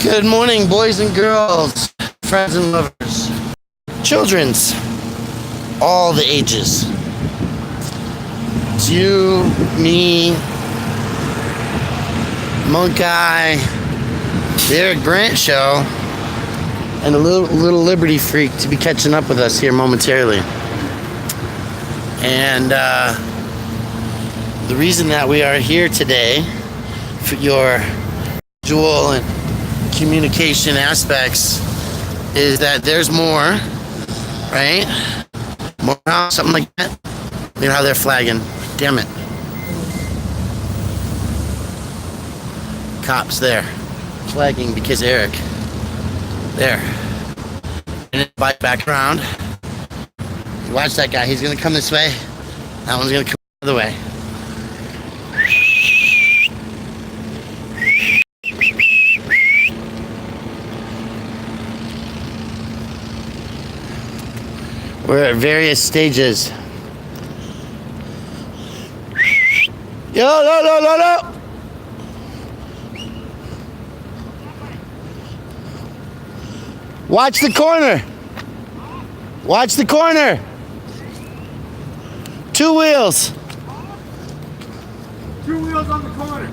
Good morning, boys and girls, friends and lovers, children's, all the ages. It's you, me, Monk Eye, the Eric Brandt Show, and a little Liberty Freak to be catching up with us here momentarily. And the reason that we are here today for your visual and communication aspects is that there's more, right? More, something like that. Look at how they're flagging. Damn it. Cops there. Flagging because Eric. There. And then bike back around. Watch that guy. He's going to come this way. That one's going to come the other way. We're at various stages. Yo. Watch the corner. Watch the corner. 2 wheels. 2 wheels on the corner.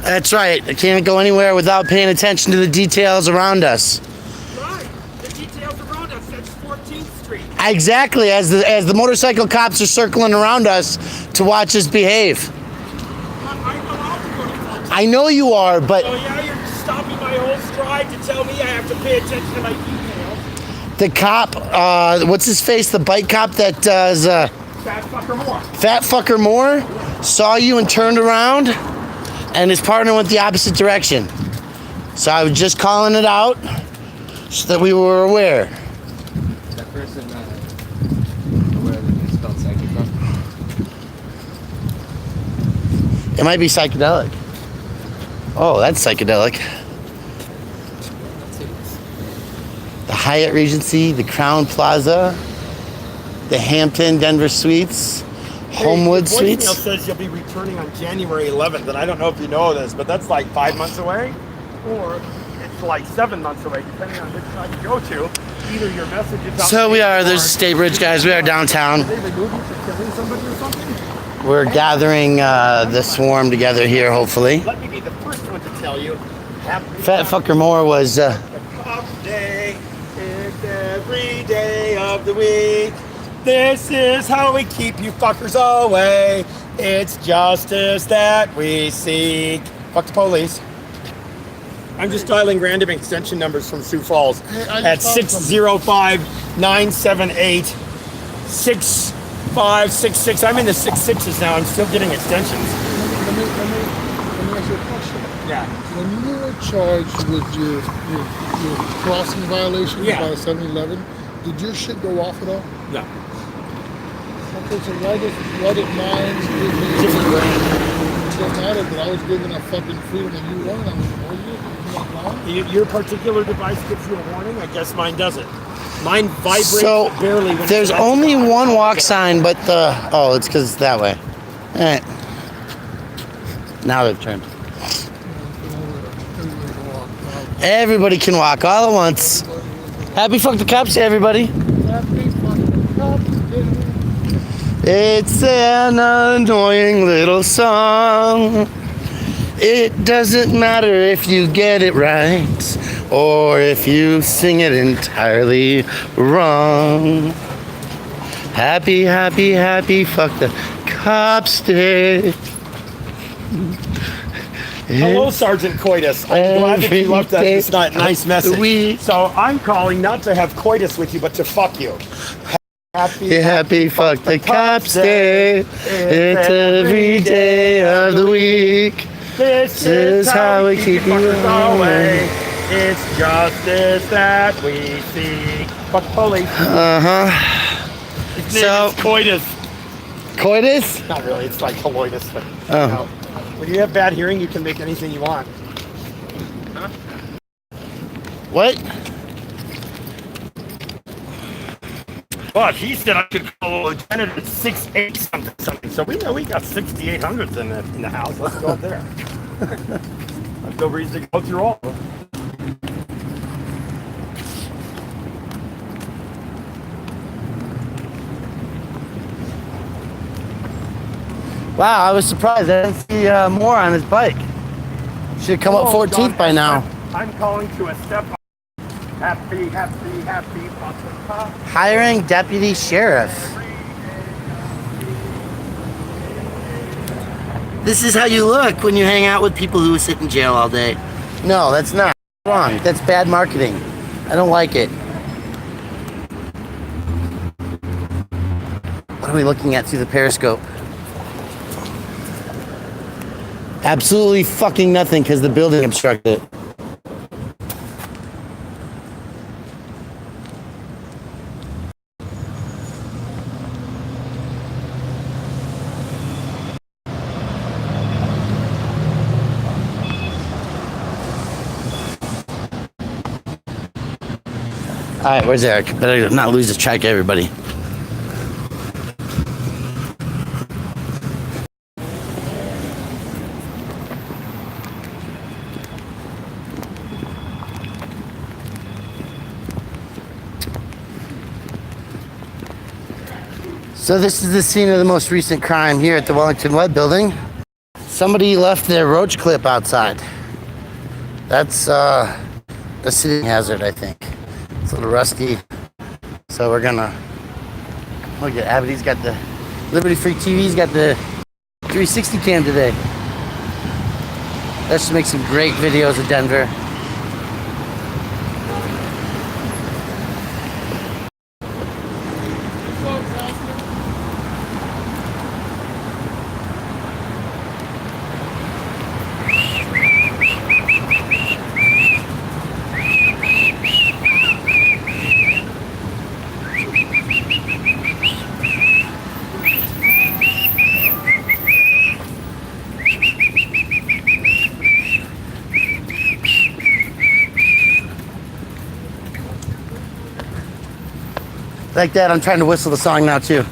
That's right. I can't go anywhere without paying attention to the details around us. Right. The details around us. That's 14th Street. Exactly. As the motorcycle cops are circling around us to watch us behave. I'm allowed to go to 14th. I know you are, but Oh yeah, you're stopping my whole stride to tell me I have to pay attention to my details. the cop, what's his face? The bike cop that does Fat fucker Moore. Fat Fucker Moore saw you and turned around, and his partner went the opposite direction. So I was just calling it out so that we were aware. That person aware that they spelled psychic. It might be psychedelic. Oh, that's psychedelic. The Hyatt Regency, the Crown Plaza, the Hampton Denver Suites, Homewood Hey, Suites. voicemail says you'll be returning on January 11th, and I don't know if you know this, but that's like 5 months away, or it's like 7 months away, depending on which side you go to. Either your message is out. So we are, there's State Bridge, guys. We are downtown. Did they remove you for killing somebody or something? We're gathering the swarm together here, hopefully. Let me be the first one to tell you. Fat Fucker Moore was... Cop Day. It's every day of the week. This is how we keep you fuckers away. It's justice that we seek. Fuck the police. I'm just dialing random extension numbers from Sioux Falls at 605-978-6566. I'm in the 6-6s now. I'm still getting extensions. Let me ask you a question. Yeah. When you were charged with your crossing violation Yeah. by 7-Eleven, did your shit go off at all? No. Okay, so why did mine give me... Different brand. It doesn't matter, but I was given a fucking freedom and you weren't. I mean, were you? Your particular device gives you a warning. I guess mine doesn't. Mine vibrates So, barely. When there's it's only on. one walk sign, but the... Oh, it's because it's that way. All right. Now they've turned. Everybody can walk all at once. Happy Fuck the Cops Day, everybody. Happy fucking Cop Day. It's an annoying little song. It doesn't matter if you get it right or if you sing it entirely wrong. Happy, happy, happy Fuck the Cops Day. Hello, Sergeant Coitus. I'm glad that you left that nice message. So I'm calling not to have coitus with you, but to fuck you. Happy Fuck the Cops Day. It's every day of the week. This is how we keep you away. It's justice that we seek. Fuck the police. His name is Coitus. Coitus? Not really. It's like coitus, but Oh. you know, when you have bad hearing, you can make anything you want. Huh? What? But he said I could call a lieutenant at 6'8" something. So we know we got 6,800s in the house. Let's go up there. I've no reason to go through all of them. Wow, I was surprised. I didn't see more on his bike. Should have come up 14th by now. I'm calling to a step up. Happy. Hiring deputy sheriff. This is how you look when you hang out with people who sit in jail all day. No, that's not wrong. That's bad marketing. I don't like it. What are we looking at through the periscope? Absolutely fucking nothing because the building obstructed it. All right, where's Eric? Better not lose track of everybody. So this is the scene of the most recent crime here at the Wellington Web Building. Somebody left their roach clip outside. That's a sitting hazard, I think. It's a little rusty. So we're gonna look at Abbott's got the Liberty Free TV's got the 360 cam today. That should make some great videos of Denver. Like that, I'm trying to whistle the song now too.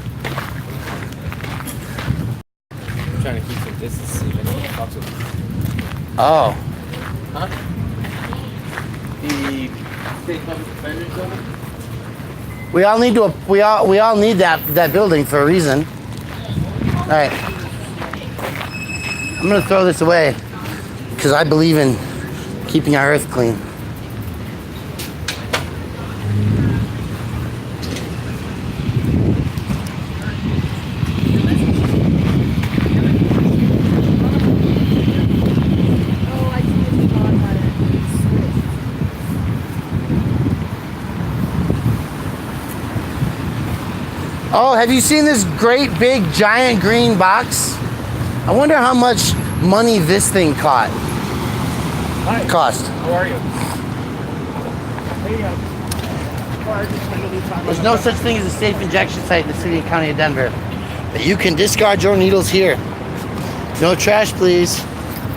I'm trying to keep some distance so you don't fuck with me. Oh. Huh? The state public defender's building? We all need to we all need that building for a reason. All right. I'm gonna throw this away because I believe in keeping our earth clean. Oh, have you seen this great big giant green box? I wonder how much money this thing cost. How are you? There's no such thing as a safe injection site in the city and county of Denver. But you can discard your needles here. No trash, please.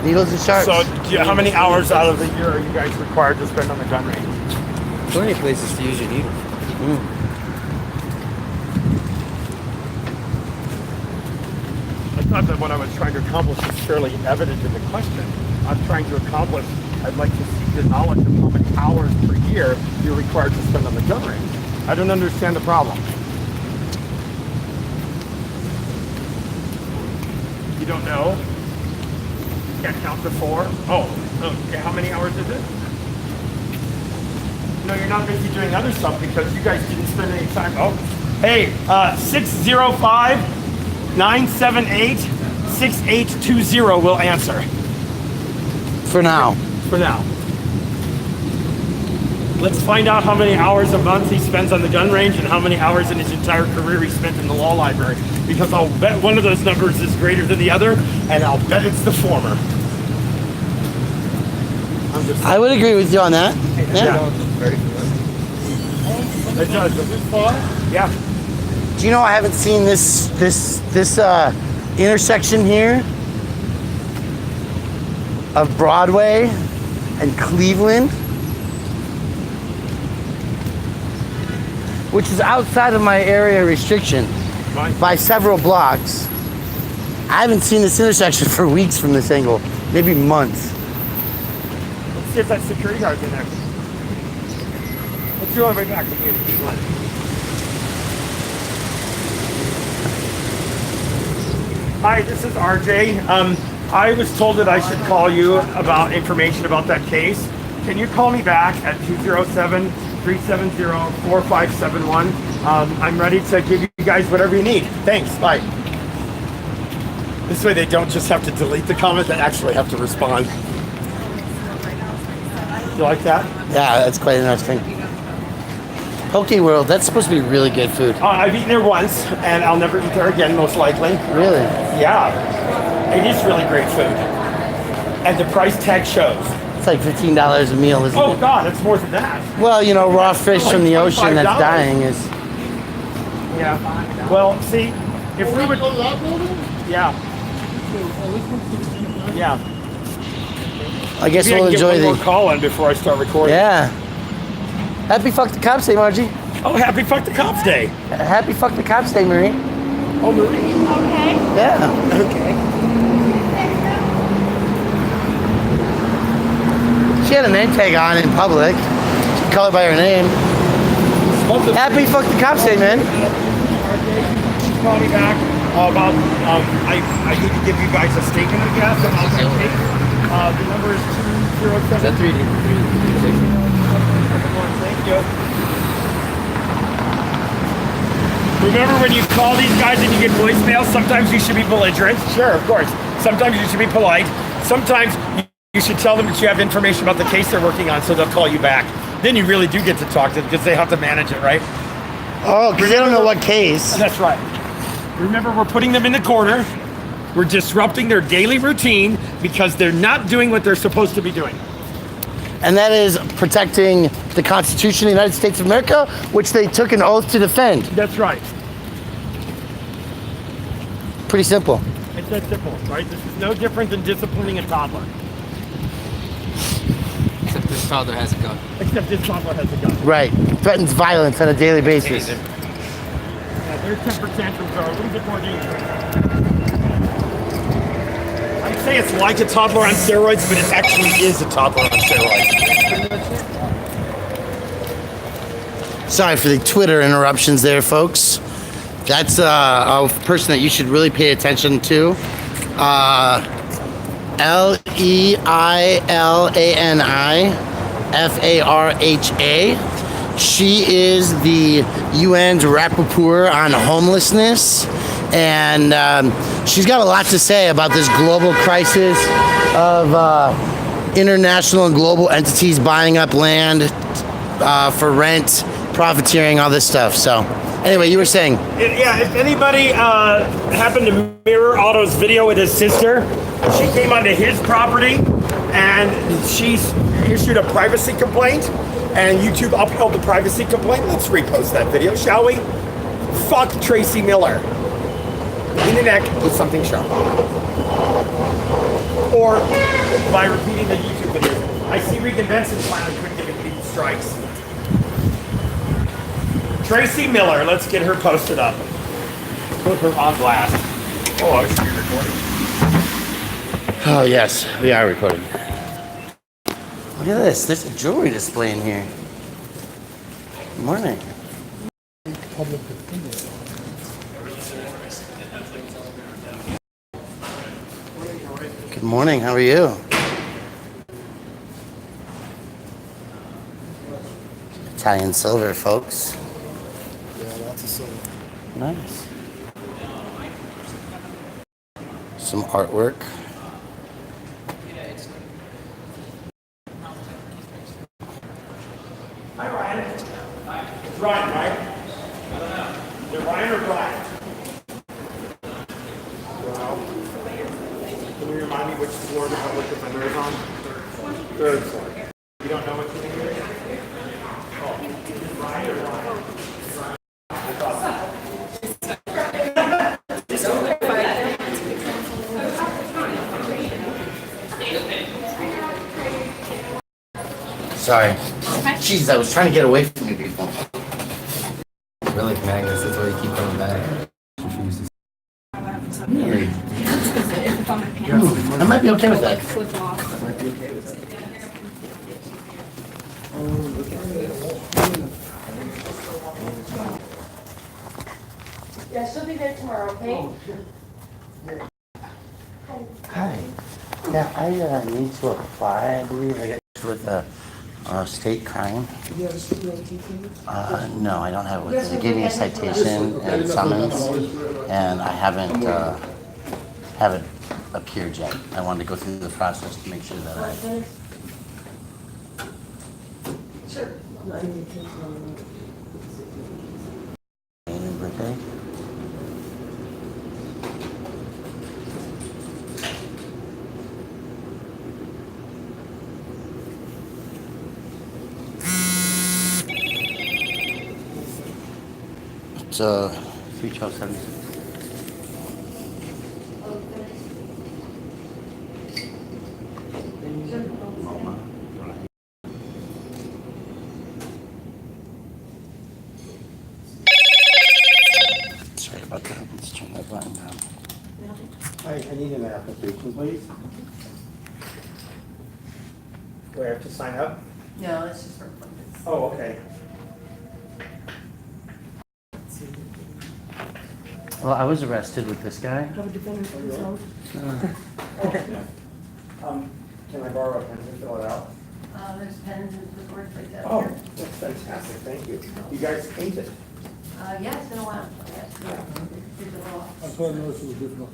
Needles and sharps. So, how many hours out of the year are you guys required to spend on the gun range? Plenty of places to use your needle. I thought that what I was trying to accomplish is fairly evident in the question. I'm trying to accomplish, I'd like to seek the knowledge of how many hours per year you're required to spend on the gun range. I don't understand the problem. You don't know? You can't count to 4? Oh, okay, how many hours is it? No, you're not busy doing other stuff because you guys didn't spend any time. Oh, hey, 605-978-6820 will answer. For now. For now. Let's find out how many hours a month he spends on the gun range and how many hours in his entire career he spent in the law library. Because I'll bet one of those numbers is greater than the other, and I'll bet it's the former. I would agree with you on that. Yeah. It does. Is this far? Yeah. Do you know I haven't seen this intersection here of Broadway and Cleveland which is outside of my area restriction Right. by several blocks. I haven't seen this intersection for weeks from this angle, maybe months. Let's see if that security guard's in there. Let's do it right back to you. Hi, this is RJ. I was told that I should call you about information about that case. Can you call me back at 207-370-4571? I'm ready to give you guys whatever you need. Thanks. Bye. This way they don't just have to delete the comment, they actually have to respond. You like that? Yeah, that's quite interesting. Poke World, that's supposed to be really good food. I've eaten there once, and I'll never eat there again, most likely. Really? Yeah, it is really great food. And the price tag shows. It's like $15 a meal, isn't Oh it? God, it's more than that. Well, you know, raw fish from the ocean that's $25. dying is... Yeah. Well, see, if we would, Go to that building? yeah, Oh, this one's 16, right? yeah. I guess Maybe I we'll can get enjoy one more the... call in before I start recording. Yeah. Happy Fuck the Cops Day, Margie. Oh, happy Fuck the Cops Day. Happy Fuck the Cops Day, Marie. Oh, Marie. Okay. Yeah. Okay. She had a name tag on in public. She called her by her name. Happy Fuck the Cops Day, man. Call me back about, I need to give you guys a statement, I guess, about that case. The number is 207. Is that 3D? Thank you. Remember when you call these guys and you get voicemails, sometimes you should be belligerent. Sure, of course. Sometimes you should be polite. Sometimes you should tell them that you have information about the case they're working on, so they'll call you back. Then you really do get to talk to them because they have to manage it, right? Oh, because they don't know what case. That's right. Remember, we're putting them in the corner. We're disrupting their daily routine because they're not doing what they're supposed to be doing. And that is protecting the Constitution of the United States of America, which they took an oath to defend. That's right. Pretty simple. It's that simple, right? This is no different than disciplining a toddler. Except this toddler has a gun. Except this toddler has a gun. Right. Threatens violence on a daily basis. Taser. Yeah, their temper tantrums are a little bit more dangerous. I'd say it's like a toddler on steroids, but it actually is a toddler on steroids. Sorry for the Twitter interruptions there, folks. That's a person that you should really pay attention to. Leilani Farha. She is the UN's rapporteur on homelessness, and she's got a lot to say about this global crisis of international and global entities buying up land for rent, profiteering, all this stuff. So, anyway, you were saying. Yeah, if anybody happened to mirror Otto's video with his sister, she came onto his property and she issued a privacy complaint, and YouTube upheld the privacy complaint. Let's repost that video, shall we? Fuck Tracy Miller. In the neck with something sharp. Or by repeating the YouTube video. I see Regan Benson finally quit giving people strikes. Tracy Miller, let's get her posted up. Put her on blast. Oh, I should be recording. Oh, yes, we are recording. Look at this. There's a jewelry display in here. Good morning. Public opinion. Good morning. How are you? Italian silver, folks. Yeah, lots of silver. Nice. Some artwork. Hi, Ryan. It's Ryan, right? Is it Ryan or Brian? Well, can you remind me which floor the public defender is on? Third floor. You don't know what's in here? Oh, is it Ryan or Brian? I thought Sorry. Jeez, I was trying to get away from you before. Really? It's on my pants. I might be okay with that. Like slip off. Yeah, she'll be there tomorrow, okay? Hi. Yeah, I need to apply, I believe. I got with a state crime. No, I don't have it with me. They gave me a citation and summons, and I haven't appeared yet. I wanted to go through the process to make sure that I. Sure. Name and birthday. It's 31276. Sorry about that. Let's turn that button down. I need an application, please. Do I have to sign up? No, that's just for appointments. Oh, okay. Well, I was arrested with this guy. Have a defender, please, hold. Can I borrow a pen to fill it out? There's pens and clipboards like that. Oh, here. that's fantastic, thank you. You guys painted? Yeah, it's been a while. Yes, yeah. I thought I noticed it was different.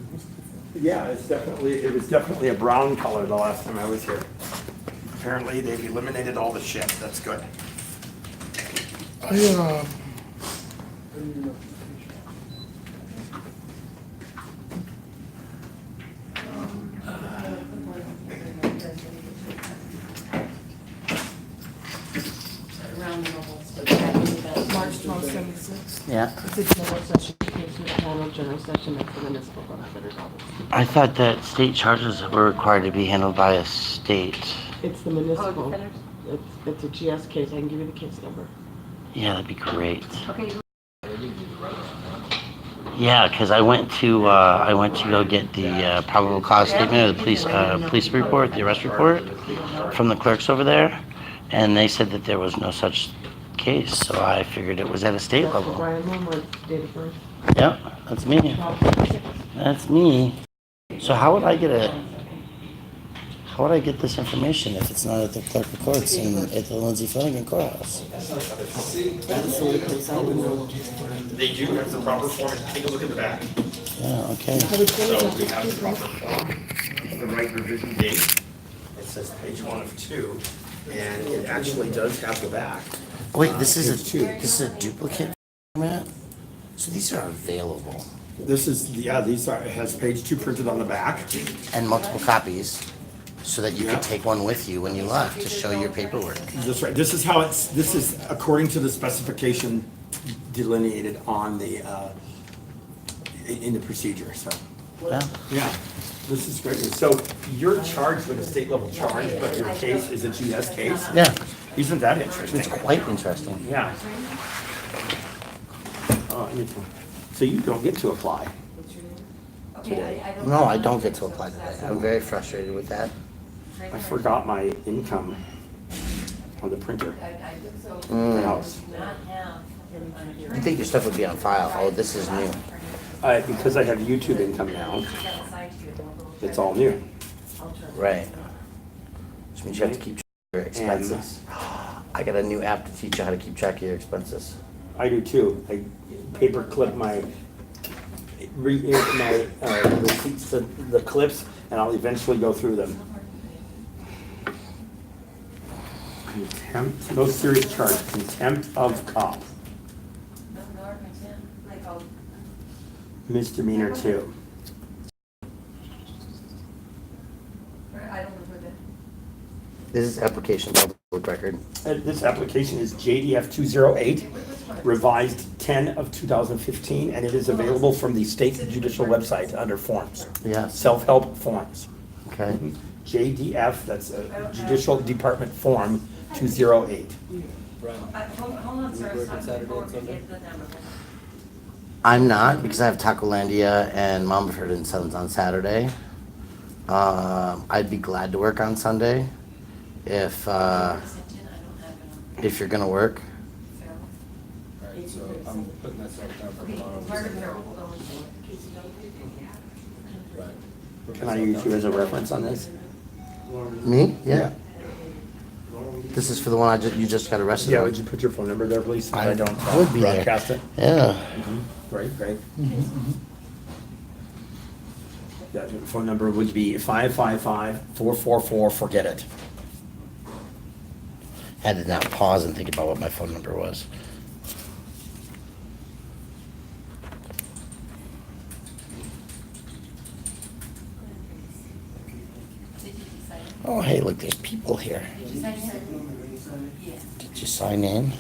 Yeah, it was definitely a brown color the last time I was here. Apparently, they've eliminated all the shit, that's good. Around the bubbles. March 1276. Yeah. It's a general session, case with panel, general session, that's the municipal benefitter's office. I thought that state charges were required to be handled by a state. It's the municipal, defenders? it's a GS case, I can give you the case number. Yeah, that'd be great. Okay, Yeah, because I went to go get the probable cause statement or the police report, the arrest report from the clerks over there, and they said that there was no such case. So I figured it was at a state That's the level. Brian Homewood date of birth. Yep, that's me. 1276. That's me. So how would I get this information if it's not at the clerk of courts and at the Lindsay Flanagan courthouse? That's the only place I would know. They do have the proper form, take a look at the back. Yeah, okay. So we have the proper form, the right revision date. It says page 1 of 2, and it actually does have the back. Wait, this is Page 2. a duplicate format? So these are available This is, these are, it has page 2 printed on the back. and multiple copies so that you could take one with you when you left to show your paperwork. That's right, this is how this is according to the specification delineated on the, in the procedure, so. Yeah. Yeah, this is great news. So you're charged with a state level charge, but your case is a GS case? Yeah, Isn't that interesting? it's quite interesting. Yeah. So you don't get to apply. No, I don't get to apply today. I'm very frustrated with that. I forgot my income on the printer. The house. I think your stuff would be on file. Oh, this is new. Because I have YouTube income now, it's all new. Right. Which means you have to keep track of your expenses. I got a new app to teach you how to keep track of your expenses. I do too. I paper clip my receipts, the clips, and I'll eventually go through them. Contempt, no serious charge, contempt of cop, misdemeanor 2. This is application public record. This application is JDF 208, revised 10 of 2015, and it is available from the state judicial website under forms. Yeah. Self-help forms. Okay. JDF, that's a Judicial Department Form 208. Hold on, sir. Working Saturday and Sunday? I'm not because I have Tacolandia and Mumford and Sons on Saturday. I'd be glad to work on Sunday if you're gonna work. Alright, so I'm putting myself down for tomorrow. Right. Can I use you as a reference on this? Me? Yeah. This is for the one you just got arrested Yeah, on. would you put your phone number there, please? So I I don't would be there. broadcast it. Yeah. Great. Yeah, the phone number would be 555-444, forget it. Had to now pause and think about what my phone number was. Oh, hey, look, there's people here. Did you sign in?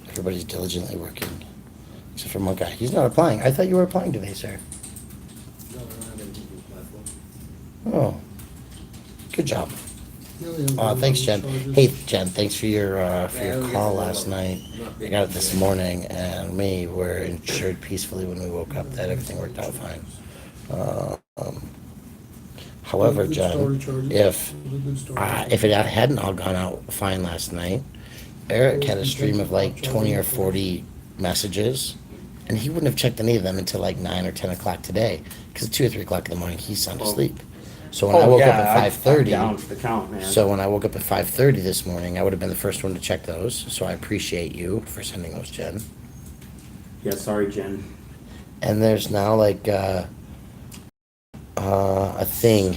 Everybody's diligently working. Except for one guy. He's not applying. I thought you were applying today, sir. No, I don't have anything to apply for. Oh. Good job. Yeah, Thanks, Jen. charges. Hey, Jen, thanks for your Yeah, call yeah, last night. I got it this morning, and we were insured peacefully when we woke up that everything worked out fine. However, Good Jen, story, charges. Good story. if it hadn't all gone out fine last night, Eric had a stream of like 20 or 40 messages, and he wouldn't have checked any of them until like 9 or 10 o'clock today, because at 2 or 3 o'clock in the morning he's sound asleep. So when I woke up at I'm 5:30. down for the count, man. So when I woke up at 5:30 this morning, I would have been the first one to check those. So I appreciate you for sending those, Jen. Yeah, sorry, Jen. And there's now like a thing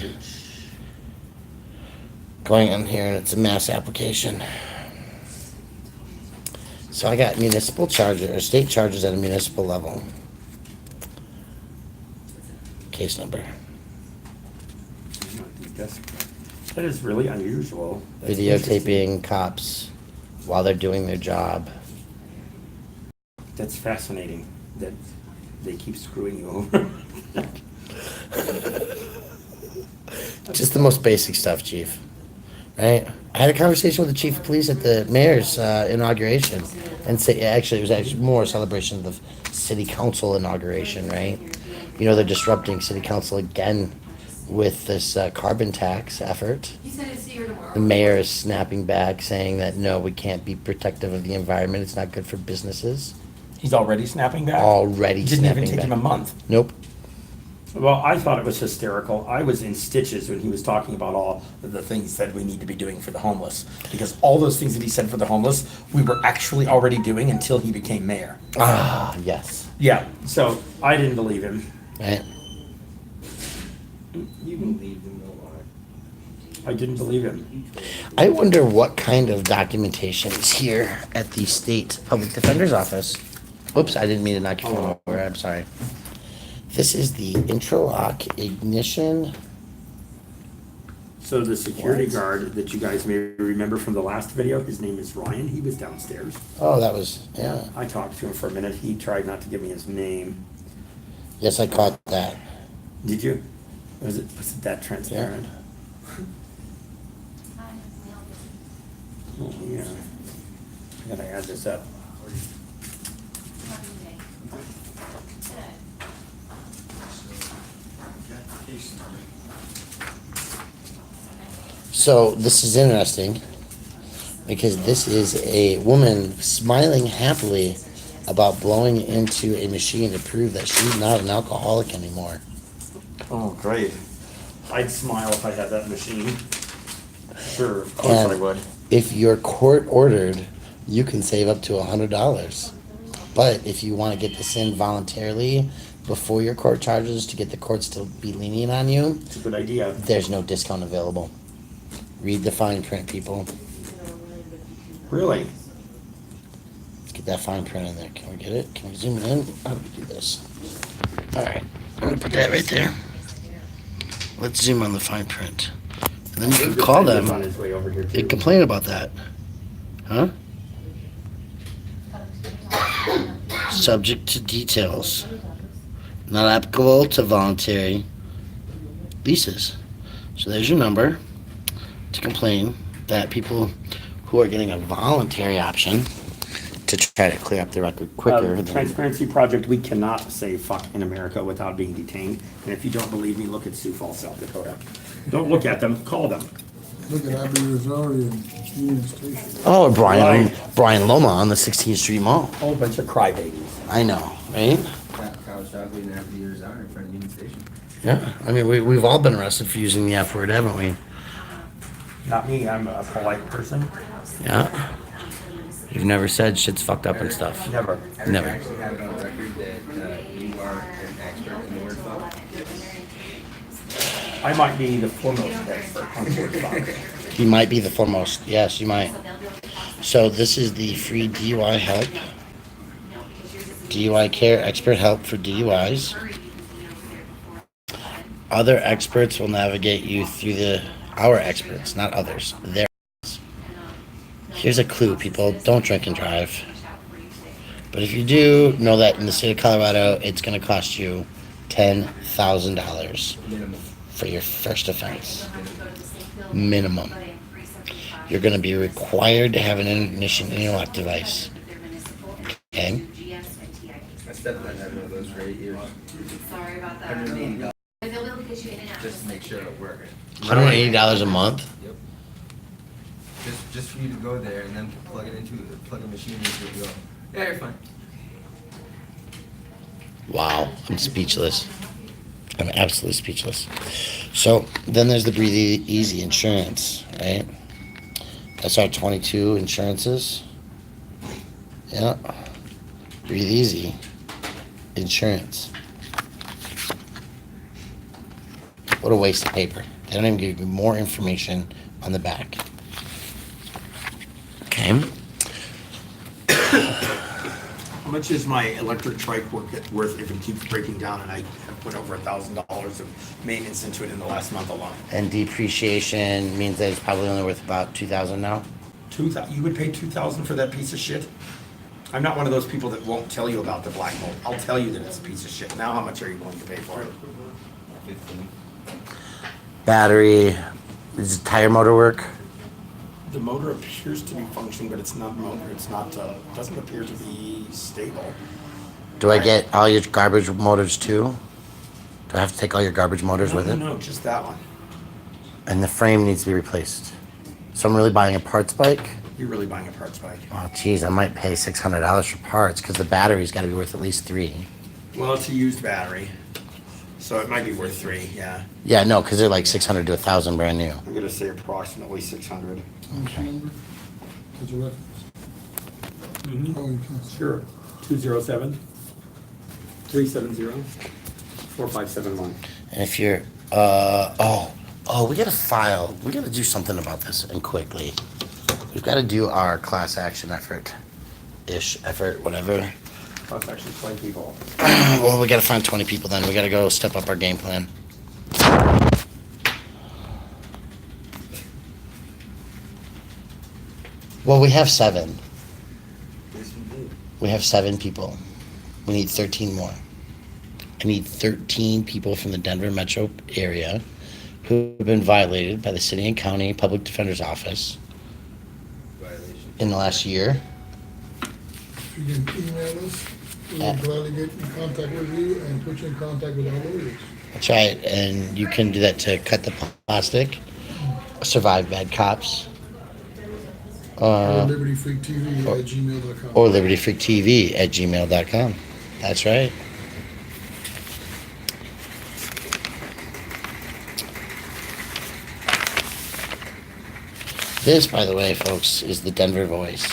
going on here, and it's a mass application. So I got municipal charges or state charges at a municipal level. Case number. That is really unusual. That's Videotaping cops while they're doing their job. That's fascinating that they keep screwing you over. Just the most basic stuff, Chief. Right? I had a conversation with the chief of police at the mayor's inauguration, and it was actually more a celebration of the city council inauguration, right? You know, they're disrupting city council again with this carbon tax effort. He said he'd see her tomorrow. The mayor is snapping back, saying that no, we can't be protective of the environment. It's not good for businesses. He's already snapping back? Already Didn't snapping even take back. him a month. Nope. Well, I thought it was hysterical. I was in stitches when he was talking about all of the things that we need to be doing for the homeless. Because all those things that he said for the homeless, we were actually already doing until he became mayor. Ah, yes. Yeah, so I didn't believe him. Right. You believe in no lie. I didn't believe him. I wonder what kind of documentation is here at the state public defender's office. Oops, I didn't mean to knock your phone over. I'm sorry. This is the interlock ignition. So the security What? guard that you guys may remember from the last video, his name is Ryan. He was downstairs. Oh, that was, yeah. I talked to him for a minute. He tried not to give me his name. Yes, I caught that. Did you? Was it that transparent? Oh, yeah. I gotta add this up. So this is interesting because this is a woman smiling happily about blowing into a machine to prove that she's not an alcoholic anymore. Oh, great. I'd smile if I had that machine. Sure, of course I And would. if you're court ordered, you can save up to $100. But if you want to get this in voluntarily before your court charges to get the courts to be lenient on you, It's a good idea. there's no discount available. Read the fine print, people. Really? Let's get that fine print in there. Can we get it? Can we zoom it in? How do we do this? All right. I'm going to put that right there. Let's zoom on the fine print. And then you can call He's them on his way over here too. and complain about that. Huh? Subject to details. Not applicable to voluntary leases. So there's your number to complain that people who are getting a voluntary option to try to clear up the record quicker. than- Transparency Project, we cannot say fuck in America without being detained. And if you don't believe me, look at Sioux Falls, South Dakota. Don't look at them, call them. Look at Abbey Rosari and Union Station. Oh, Brian, Right. Brian Loma on the 16th Street Mall. Whole bunch of crybabies. I know, right? Couch chocolate and after years are in front of Union Station. Yeah. I mean, we've all been arrested for using the F word, haven't we? Not me, I'm a polite person. Yeah. You've never said shit's fucked up and stuff. Never. Never. Actually have it on record that you are an expert in the word fuck. I might be the foremost expert on the word fuck. You might be the foremost. Yes, you might. So this is the free DUI help. DUI care expert help for DUIs. Other experts will navigate you through our experts, not others. Their. Here's a clue, people. Don't drink and drive. But if you do, know that in the state of Colorado, it's going to cost you $10,000 Minimum. for your first offense. Minimum. You're going to be required to have an ignition interlock device. Okay? My stepdad had one of those for 8 years. Sorry about that. $180 They'll be able to get you in and out. just to make sure it'll work. $180 a month? Yep. Just for you to go there and then plug a machine into it and go, yeah, you're fine. Wow, I'm speechless. I'm absolutely speechless. So then there's the Breathe Easy insurance, right? That's our 22 insurances. Yeah. Breathe Easy insurance. What a waste of paper. They don't even give you more information on the back. Okay. How much is my electric trike worth if it keeps breaking down and I have put over $1,000 of maintenance into it in the last month alone? And depreciation means that it's probably only worth about $2,000 now. You would pay $2,000 for that piece of shit? I'm not one of those people that won't tell you about the black mold. I'll tell you that it's a piece of shit. Now how much are you willing to pay for it? 15. Battery, does the tire motor work? The motor appears to be functioning, but it's not motor. It's not, doesn't appear to be stable. Do I get all your garbage motors too? Do I have to take all your garbage motors with it? No, just that one. And the frame needs to be replaced. So I'm really buying a parts bike? You're really buying a parts bike. Oh geez, I might pay $600 for parts because the battery's gotta be worth at least $3. Well, it's a used battery, so it might be worth $3, yeah. Yeah, no, because they're like 600 to 1,000 brand new. I'm gonna say approximately 600. What's the number? What's the reference? Oh, you can. Sure. 207 370 4571. And if you're, we gotta file, we gotta do something about this and quickly. We've gotta do our class action effort, whatever. That's actually 20 people. Well, we gotta find 20 people then. We gotta go step up our game plan. Well, we have 7. Yes, you did. We have 7 people. We need 13 more. I need 13 people from the Denver metro area who have been violated by the city and county public defender's office Violation. in the last year. If you can email us, we'll gladly get in contact with you and put you in contact with our lawyers. That's right. And you can do that to CutThePlastic, Survive Bad Cops, Or libertyfreaktv@gmail.com. or libertyfreaktv@gmail.com. That's right. This, by the way, folks, is the Denver Voice.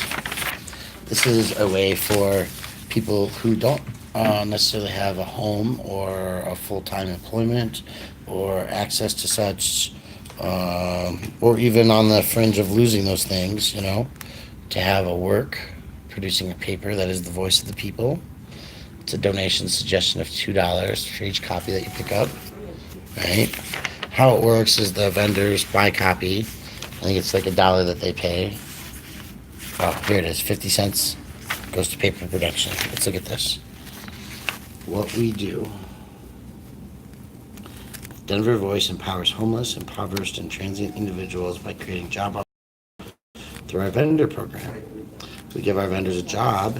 This is a way for people who don't necessarily have a home or a full-time employment or access to such, or even on the fringe of losing those things, to have a work producing a paper that is the voice of the people. It's a donation suggestion of $2 for each copy that you pick up, right? How it works is the vendors buy copy. I think it's like $1 that they pay. Oh, here it is, 50 cents goes to paper production. Let's look at this. What we do. Denver Voice empowers homeless, impoverished, and transient individuals by creating job opportunities through our vendor program. We give our vendors a job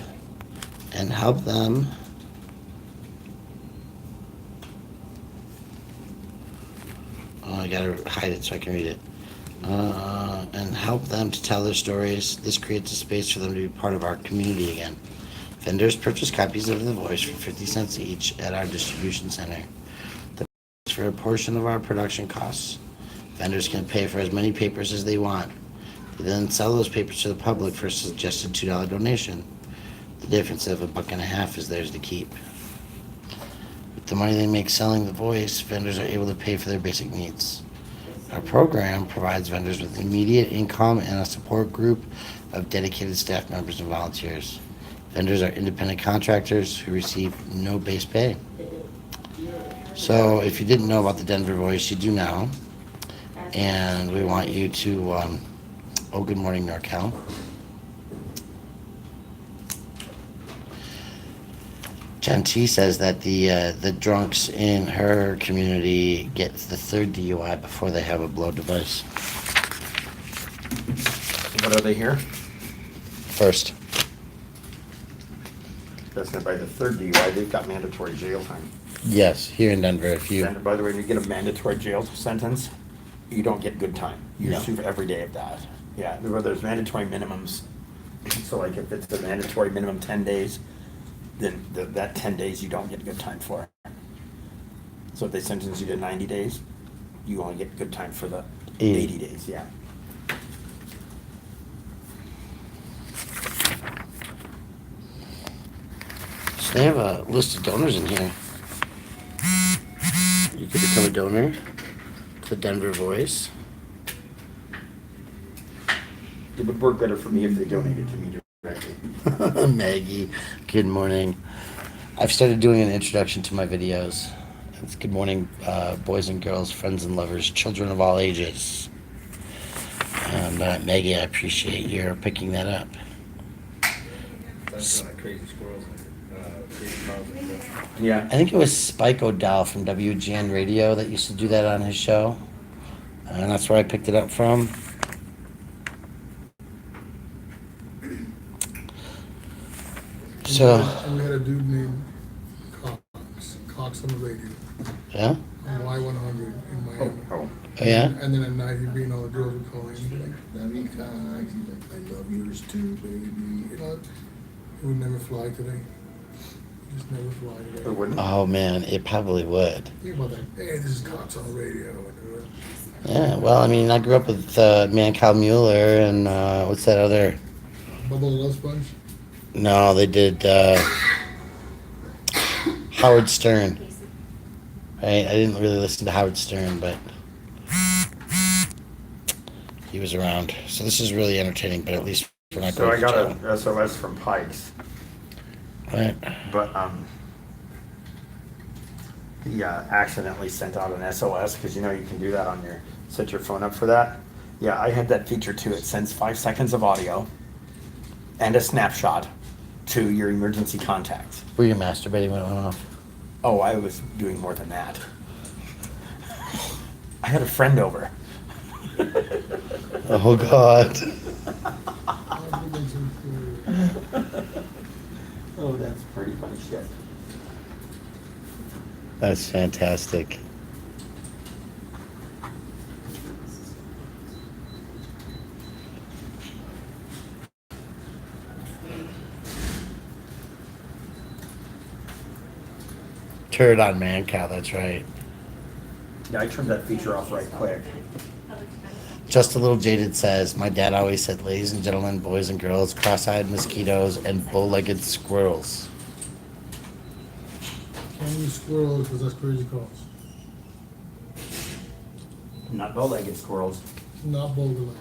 and help them I gotta hide it so I can read it. And help them to tell their stories. This creates a space for them to be part of our community again. Vendors purchase copies of The Voice for 50 cents each at our distribution center. The for a portion of our production costs. Vendors can pay for as many papers as they want. They then sell those papers to the public for a suggested $2 donation. The difference of $1.50 is theirs to keep. With the money they make selling The Voice, vendors are able to pay for their basic needs. Our program provides vendors with immediate income and a support group of dedicated staff members and volunteers. Vendors are independent contractors who receive no base pay. So if you didn't know about the Denver Voice, you do now. And we want you to, oh, good morning, NorCal. Jen T says that the drunks in her community get the third DUI before they have a blow device. What are they here? First. That's not by the third DUI, they've got mandatory jail time. Yes, here in Denver, if you. And by the way, when you get a mandatory jail sentence, you don't get good time. You No. receive every day of that. Yeah, there's mandatory minimums. So like if it's the mandatory minimum 10 days, then that 10 days you don't get good time for. So if they sentence you to 90 days, you only get good time for the 80 days, yeah. So they have a list of donors in here. You could become a donor to the Denver Voice. It would work better for me if they donated to me directly. Maggie, good morning. I've started doing an introduction to my videos. It's good morning, boys and girls, friends and lovers, children of all ages. And Maggie, I appreciate your picking that up. That's crazy squirrels. Crazy cows. Yeah. I think it was Spike O'Dowd from WGN Radio that used to do that on his show. And that's where I picked it up from. So, And we had a dude named Cox on the radio, yeah? on Y100 in Miami. Oh. Oh, yeah? And then at night he'd be in all the girls would call in, he'd be like, Danny Cox, he's like, I love yours too, baby. You know, it would never fly today. Just never fly It today. wouldn't? Oh, man, it probably would. Think about that. Hey, this is Cox on the radio. Yeah, well, I mean, I grew up with Man Cal Mueller and what's that other? Bubba the Love Sponge. No, they did Howard Stern. Right? I didn't really listen to Howard Stern, but he was around. So this is really entertaining, but at least we're not So going I to got jail. a SOS from Pikes, Right. but he accidentally sent out an SOS because you know you can do that on set your phone up for that. Yeah, I had that feature too. It sends 5 seconds of audio and a snapshot to your emergency contacts. Were you masturbating when it went off? Oh, I was doing more than that. I had a friend over. Oh, God. Oh, that's pretty funny shit. That's fantastic. Turd on Man Cow, that's right. Yeah, I turned that feature off right quick. Just a Little Jaded says, my dad always said, ladies and gentlemen, boys and girls, cross-eyed mosquitoes, and bow-legged squirrels. Can't use squirrels because that's crazy calls. Not bow-legged squirrels. Not boulder legs.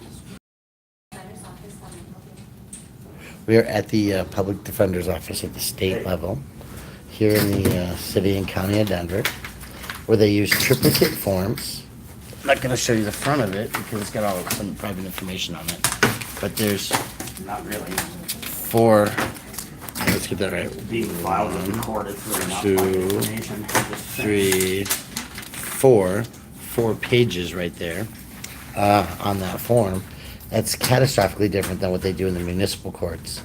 We are at the Public Defender's Office at the state level, here in the city and county of Denver, where they use triplicate forms. I'm not going to show you the front of it because it's got all some private information on it. But there's Not really. 4, let's get that right, Being filed and recorded for not Two, private information. 3, 4 pages right there on that form. That's catastrophically different than what they do in the municipal courts.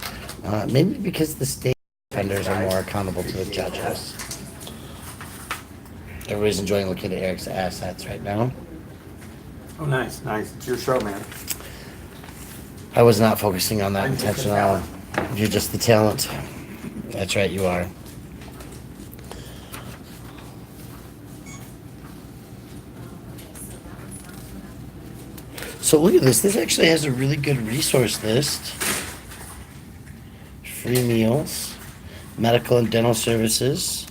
Maybe because the state offenders are more accountable to the judges. Everybody's enjoying looking at Eric's assets right now. Oh, nice, nice. It's your show, man. I was not focusing on that I'm just the intentional. You're just the talent. That's right, you are. So look at this. This actually has a really good resource list. Free meals, medical and dental services.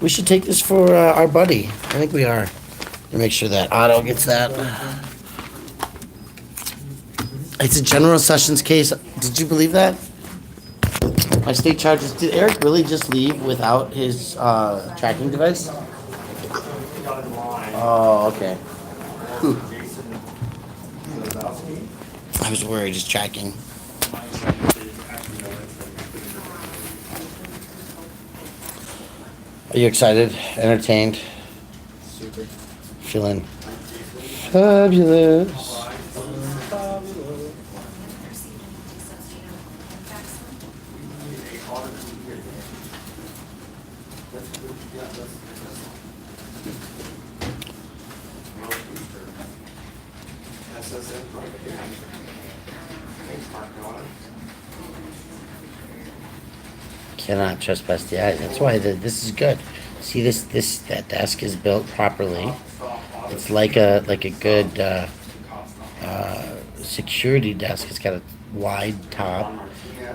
We should take this for our buddy. I think we are. Make sure that Otto gets that. It's a general sessions case. Did you believe that? My state charges. Did Eric really just leave without his tracking device? Oh, okay. Whew. I was worried he's tracking. Are you excited? Entertained? Super. Feeling fabulous. Cannot trespass the eyes. That's why this is good. See that desk is built properly. It's like a good security desk. It's got a wide top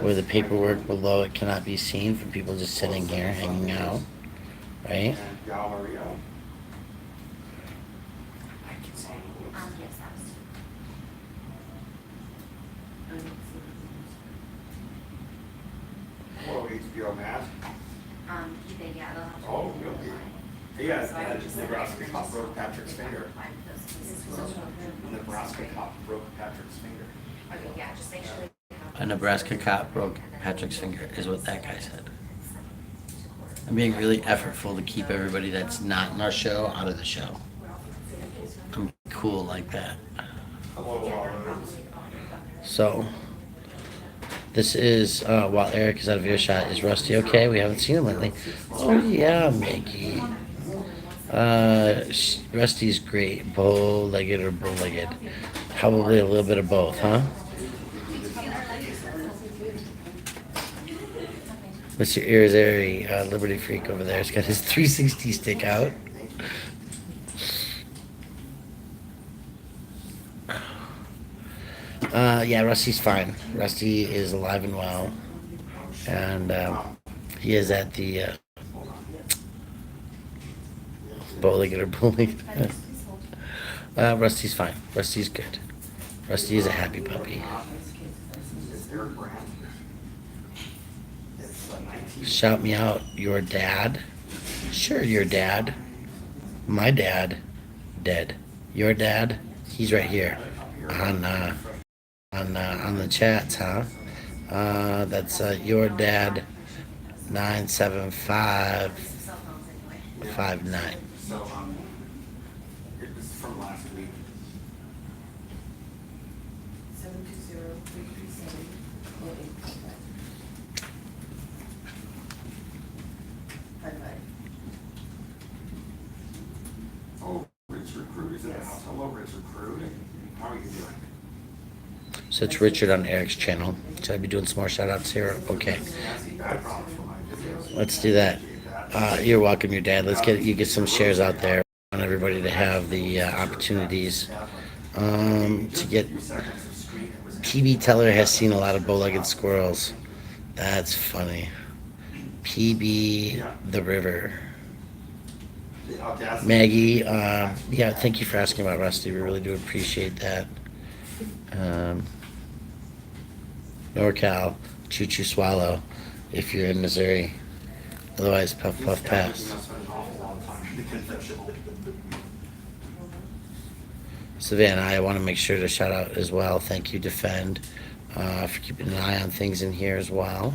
where the paperwork below it cannot be seen from people just sitting here hanging out, right? HBO Matt. You think, yeah, they'll have to. Oh, really? Yeah, Nebraska cop broke Patrick's finger. Nebraska cop broke Patrick's finger. Okay, yeah, just make sure. A Nebraska cop broke Patrick's finger, is what that guy said. I'm being really effortful to keep everybody that's not in our show out of the show. I'm cool like that. So, this is, while Eric is out of earshot, is Rusty okay? We haven't seen him lately. Oh yeah, Maggie. Rusty's great. Bow-legged or bow-legged? Probably a little bit of both, huh? Mr. Irizarry, Liberty Freak over there, has got his 360 stick out. Yeah, Rusty's fine. Rusty is alive and well. And he is at the bow-legged or bull-legged. Rusty's fine. Rusty's good. Rusty is a happy puppy. Shout me out, your dad? Sure, your dad. My dad, dead. Your dad, he's right here on the chats, huh? That's your dad 97559. So, it was from last week. 720-337-0855. Oh, Richard Crude is in the house. Hello, Richard Crude. How are you doing? So it's Richard on Eric's channel. Should I be doing some more shout outs here? Okay. Let's do that. You're welcome, your dad. Let's get some shares out there. I want everybody to have the opportunities to get. PB Teller has seen a lot of bow-legged squirrels. That's funny. PB the River. Maggie, yeah, thank you for asking about Rusty. We really do appreciate that. NorCal, Choo Choo Swallow, if you're in Missouri. Otherwise, Puff Puff Pass. Savannah, I want to make sure to shout out as well. Thank you, Defend, for keeping an eye on things in here as well.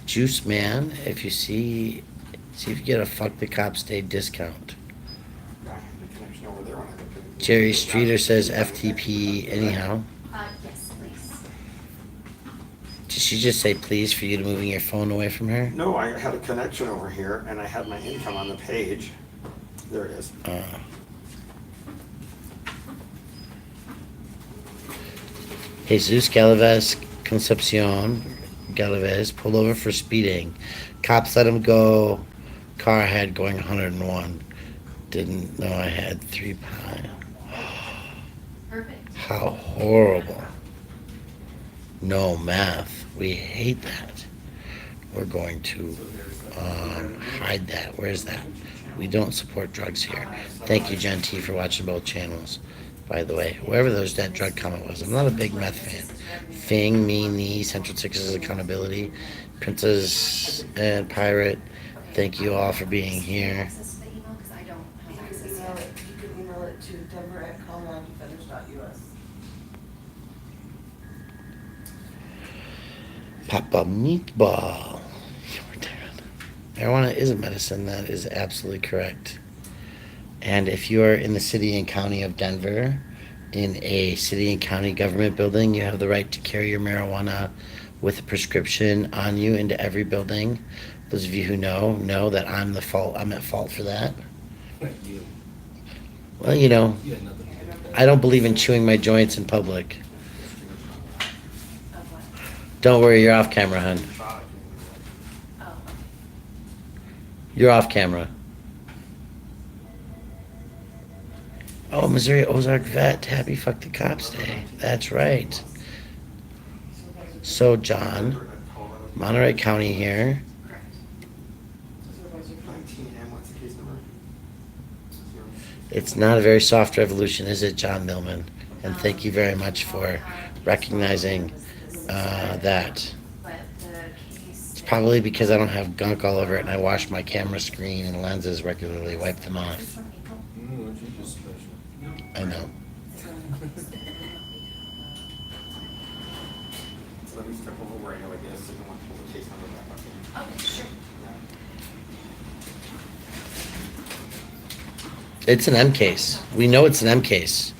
Juice Man, if you see if you get a Fuck the Cops Day discount. Jerry Streeter says FTP anyhow. Yes, please. Did she just say please for you to moving your phone away from her? No, I had a connection over here and I had my income on the page. There it is. Jesus Galvez Concepcion Galvez pulled over for speeding. Cops let him go. Car I had going 101. Didn't know I had 3 pints. Perfect. How horrible. No math. We hate that. We're going to hide that. Where's that? We don't support drugs here. Thank you, Jen T, for watching both channels. By the way, whoever that drug comment was, I'm not a big meth fan. Fing, Me, Nee, Central Six's Accountability, Princess and Pirate, thank you all for being here. Access to the email, because I don't have access Email yet. it, you can email it to denver@coloradodefenders.us. Papa Meatball. Marijuana is a medicine. That is absolutely correct. And if you are in the city and county of Denver, in a city and county government building, you have the right to carry your marijuana with a prescription on you into every building. Those of you who know that I'm at fault for that. You Well, you know, had nothing to do with that. I don't believe in chewing my joints in public. Of what? Don't worry, you're off camera, hun. Oh, okay. You're off camera. Oh, Missouri Ozark vet. Happy Fuck the Cops Day. That's right. So, John, Monterey County here. Correct. 19, and what's the case number? It's not a very soft revolution, is it, John Millman? And thank you very much for recognizing that. But the case. It's probably because I don't have gunk all over it and I wash my camera screen and lenses regularly, wipe them off. From April. Aren't you just special? I know. So let me step over where I know it is, so I don't want to pull the case number back up. Okay, sure. It's an M case. We know it's an M case.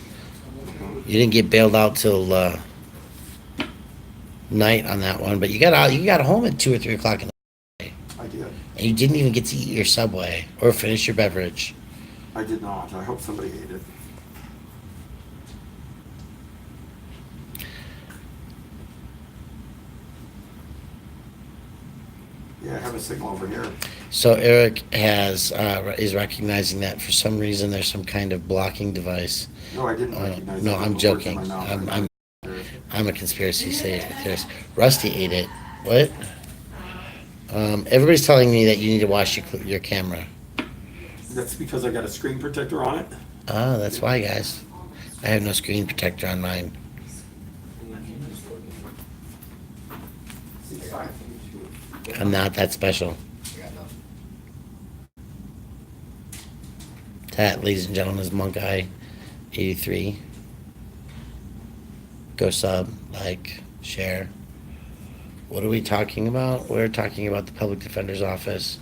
You didn't get bailed out till night on that one, but you got home at 2 or 3 o'clock in the I did. and you didn't even get to eat your Subway or finish your beverage. I did not. I hope somebody ate it. Yeah, I have a signal over here. So Eric is recognizing that for some reason there's some kind of blocking device. No, I didn't recognize it. No, I'm The words in joking. my mouth. I'm a conspiracy theorist. Rusty ate it. What? Everybody's telling me that you need to wash your camera. That's because I got a screen protector on it. Ah, that's why, guys. I have no screen protector on mine. I'm not that special. That, ladies and gentlemen, is Monk Eye 83. Go sub, like, share. What are we talking about? We're talking about the public defender's office.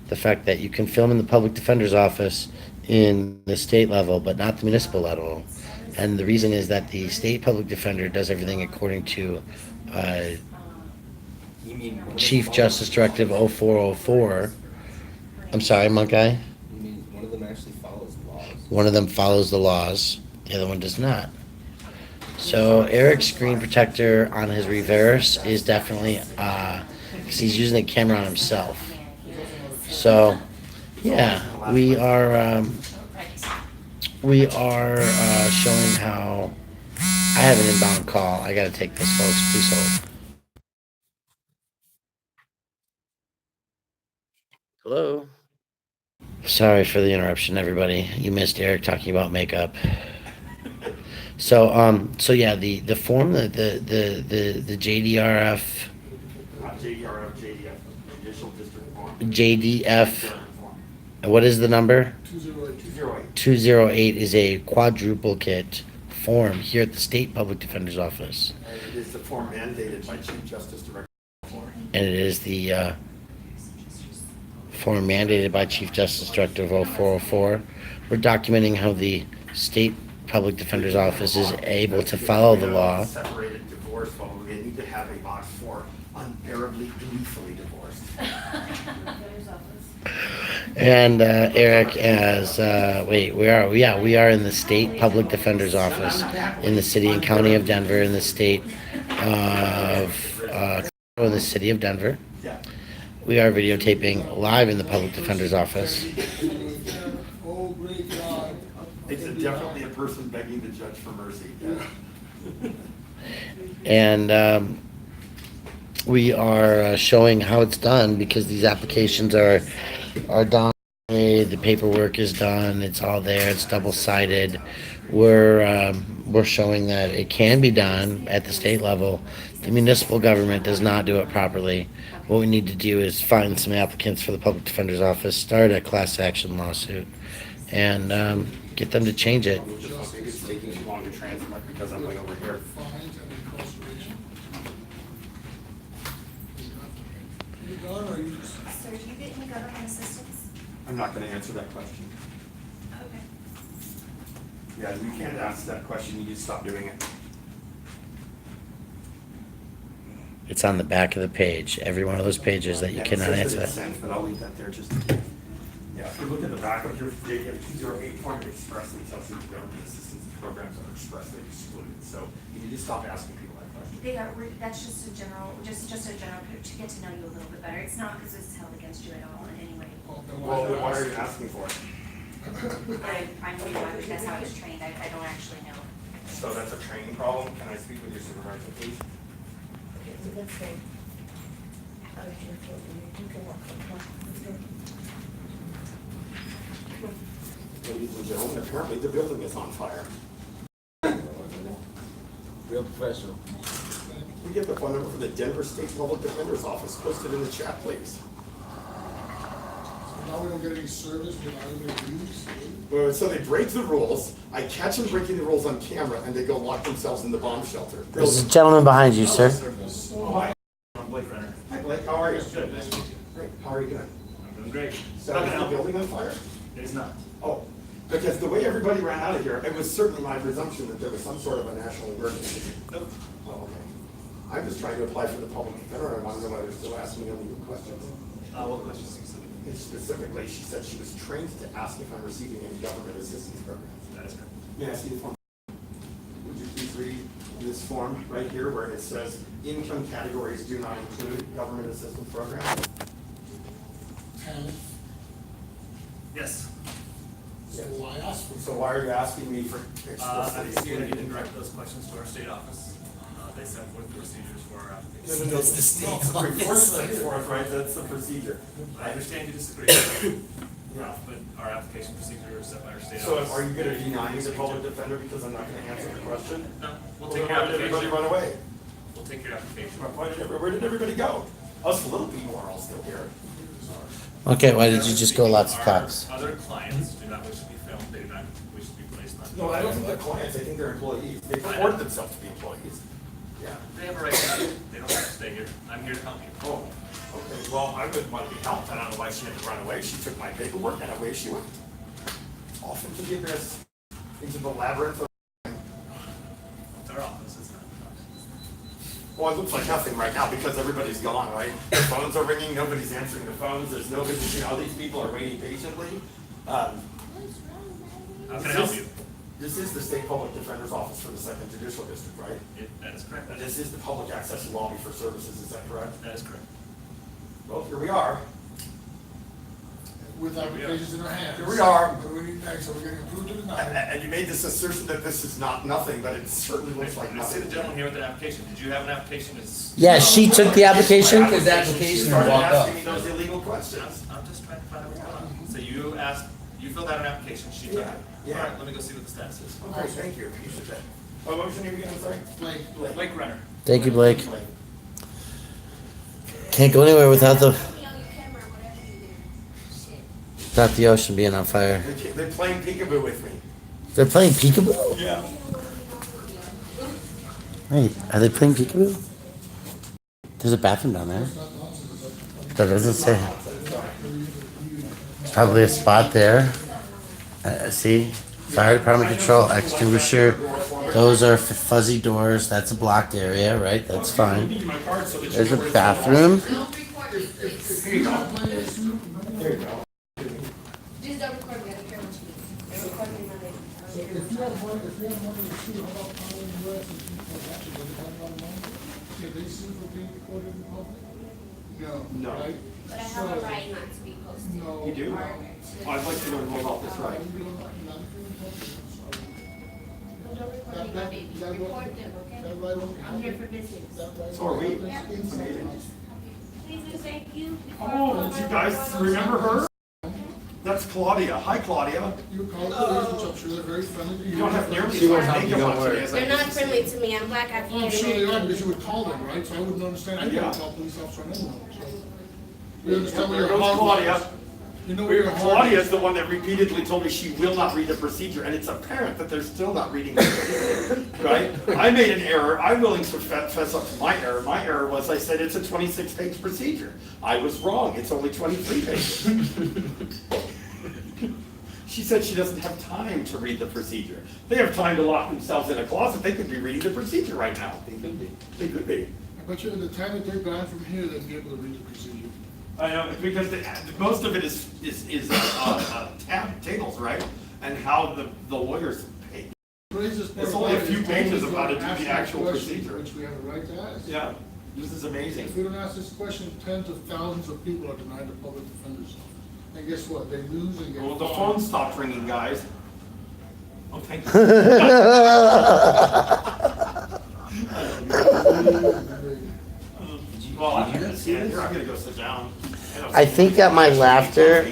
The fact that you can film in the public defender's office in the state level, but not the municipal level. And the reason is that the state public defender does everything according to You mean one of Chief them Justice Directive 0404. I'm sorry, Monk Eye. You mean one of them actually follows laws? One of them follows the laws, the other one does not. So Eric's screen protector on his reverse is definitely, because he's using the camera on himself. So, yeah, we are showing how, I have an inbound call. I gotta take this, folks. Please hold. Hello? Sorry for the interruption, everybody. You missed Eric talking about makeup. So yeah, the form, the JDRF, Not JDRF, JDF, Judicial District Form. JDF, what is the number? 208. 208 is a quadruplicate form here at the State Public Defender's Office. And it is the form mandated by Chief Justice Director. And it is the form mandated by Chief Justice Directive 0404. We're documenting how the State Public Defender's Office is able to follow the law. Separated divorce, well, they need to have a box for terribly, gleefully divorced. And Eric, as where are we? Yeah, we are in the state public defender's office in the city and county of Denver, in the state of in the city of Denver. Yeah. We are videotaping live in the public defender's office. Oh, great God. It's definitely a person begging the judge for mercy. And we are showing how it's done because these applications are done. The paperwork is done. It's all there. It's double-sided. We're showing that it can be done at the state level. The municipal government does not do it properly. What we need to do is find some applicants for the public defender's office, start a class action lawsuit, and get them to change it. Maybe it's taking too long to transmit because I'm way over here. Fines and incarceration. You done, or you just? Sir, do you get any government assistance? I'm not gonna answer that question. Okay. Yeah, you can't ask that question, you just stop doing it. It's on the back of the page, every one of those pages that you Yeah, it cannot says that answer. it's sent, but I'll leave that there just. Yeah, if you look at the back of your JF 208 form, it expressly tells you the government assistance programs are expressly excluded, so you need to stop asking people that question. They got, that's just a general, just a general, to get to know you a little bit better. It's not because it's held against you at all in any way. Well, then why are you asking for it? I'm new, that's how I was trained. I don't actually know. So that's a training problem, can I speak with your supervisor, please? Ladies and gentlemen, apparently the building is on fire. Real professional. We get the phone number for the Denver State Public Defender's Office, posted in the chat, please. Now we don't get any service, we're not able to use. Well, so they break the rules, I catch them breaking the rules on camera, and they go lock themselves in the bomb shelter. There's a gentleman behind you, sir. Oh, hi. I'm Blake Renner. Hi, Blake, how are you? Good, nice to meet you. Great, how are you doing? I'm doing great. So is the building on fire? It's not. Oh, because the way everybody ran out of here, it was certainly my presumption that there was some sort of a national emergency. Nope. Oh, okay. I'm just trying to apply for the public defender, I want to know why they're still asking me legal questions. What questions specifically? And specifically, she said she was trained to ask if I'm receiving any government assistance programs. That is correct. May I see the form? Would you please read this form right here where it says income categories do not include government assistance programs? Talent, Yes. so why ask for? So why are you asking me for I explicit? see that you didn't direct those questions to our state office. They set forth the procedures for our application. No, it's the state office. Right, that's the procedure. I understand you disagree, but our application procedure is set by our state So office. are you gonna deny me the public defender because I'm not gonna answer the question? No, we'll Well, take then your why did everybody run application. away? We'll take your application. Where did everybody go? Us little people are all still here. Okay, why did you just go lots of cops? Our other clients do not wish to be filmed, they do not wish to be placed on. No, I don't think they're clients, I think they're employees. They purported themselves to be employees. Yeah. They have a right to leave. They don't have to stay here. I'm here to help you. Oh, okay, well, I wouldn't want to be helped, I don't know why she had to run away, she took my paperwork and away she went. Off into the abyss, into the labyrinth of. It's our office, it's not. Well, it looks like nothing right now because everybody's gone, right? The phones are ringing, nobody's answering the phones, there's nobody, you know, these people are waiting patiently. How can I help you? This is the State Public Defender's Office for the Second Judicial District, right? That is correct. This is the public access lobby for services, is that correct? That is correct. Well, here we are. With applications in our hands. Here we are. What do we need next? Are we getting approved or And, denied? and you made this assertion that this is not nothing, but it certainly looks like I see the nothing. gentleman here with an application. Did you have an application? It's- Yeah, she took the application. His application Started and walked asking up. me those illegal questions. I'm just trying to find out what's going on. So you filled out an application, she took it. Yeah, yeah. All right, let me go see what the status is. Okay, thank you, appreciate that. Oh, what was your name again, I'm sorry? Blake, Blake Renner. Thank you, Blake. Can't go anywhere without the ocean being on fire. They're playing peekaboo with me. They're playing peekaboo? Yeah. Wait, are they playing peekaboo? There's a bathroom down there. That doesn't say. Probably a spot there. See? Fire department control, extinguisher, Those are fuzzy doors. That's a blocked area, right? That's You fine. need my card so that you There's know a where it's bathroom. Don't record me, please. Here you go. There you go. Just don't record me, I don't care what you do. Don't record me, my lady. I don't care. If you have money, to sue, how about calling the US and see what happens? Does it have a lot of money? Can they sue for being recorded in public? No. No. Right? But I have a right not to be posted. No. You do? Or Oh, I'd like to learn more about this right. You don't, not if you're in public, I'm sorry. No, don't record me, my baby. That Record right- them, okay? that right won't I'm here happen. for business. That right So are we. won't happen. It's amazing. Please do thank you. before I Oh, call did you my guys 911 remember her? service. That's Claudia. Hi, Claudia. You call the police, which I'm sure they're very friendly. You don't have nearly She as won't much help you, makeup don't on worry. today as I They're not used to see. friendly to me, I'm black Oh, I'm African sure they are, American. because you would call them, right? So I wouldn't understand. I Yeah. wouldn't call police officer on anyone, so. We understand where There your goes heart Claudia. is. You know where your heart Claudia is. is the one that repeatedly told me she will not read the procedure, and it's apparent that they're still not reading the procedure, right? I made an error. I'm willing to fess up to my error. My error was I said it's a 26-page procedure. I was wrong. It's only 23 pages. She said she doesn't have time to read the procedure. They have time to lock themselves in a closet. They could be reading the procedure right now. They could be. They could be. I bet you in the time that they're gone from here, they'll be able to read the procedure. I know, because most of it is tables, right? And how the lawyers pay. Raises It's part only a about it few is pages always of how to do ask the that actual question, procedure. which we have a right to ask. Yeah, this is amazing. If we don't ask this question, tens of thousands of people are denied the public defender's office. And guess what? They lose and get. Well, the fined. phone stopped ringing, guys. Oh, thank you. Well, I'm gonna stand here. I'm gonna go sit down. I think that my laughter.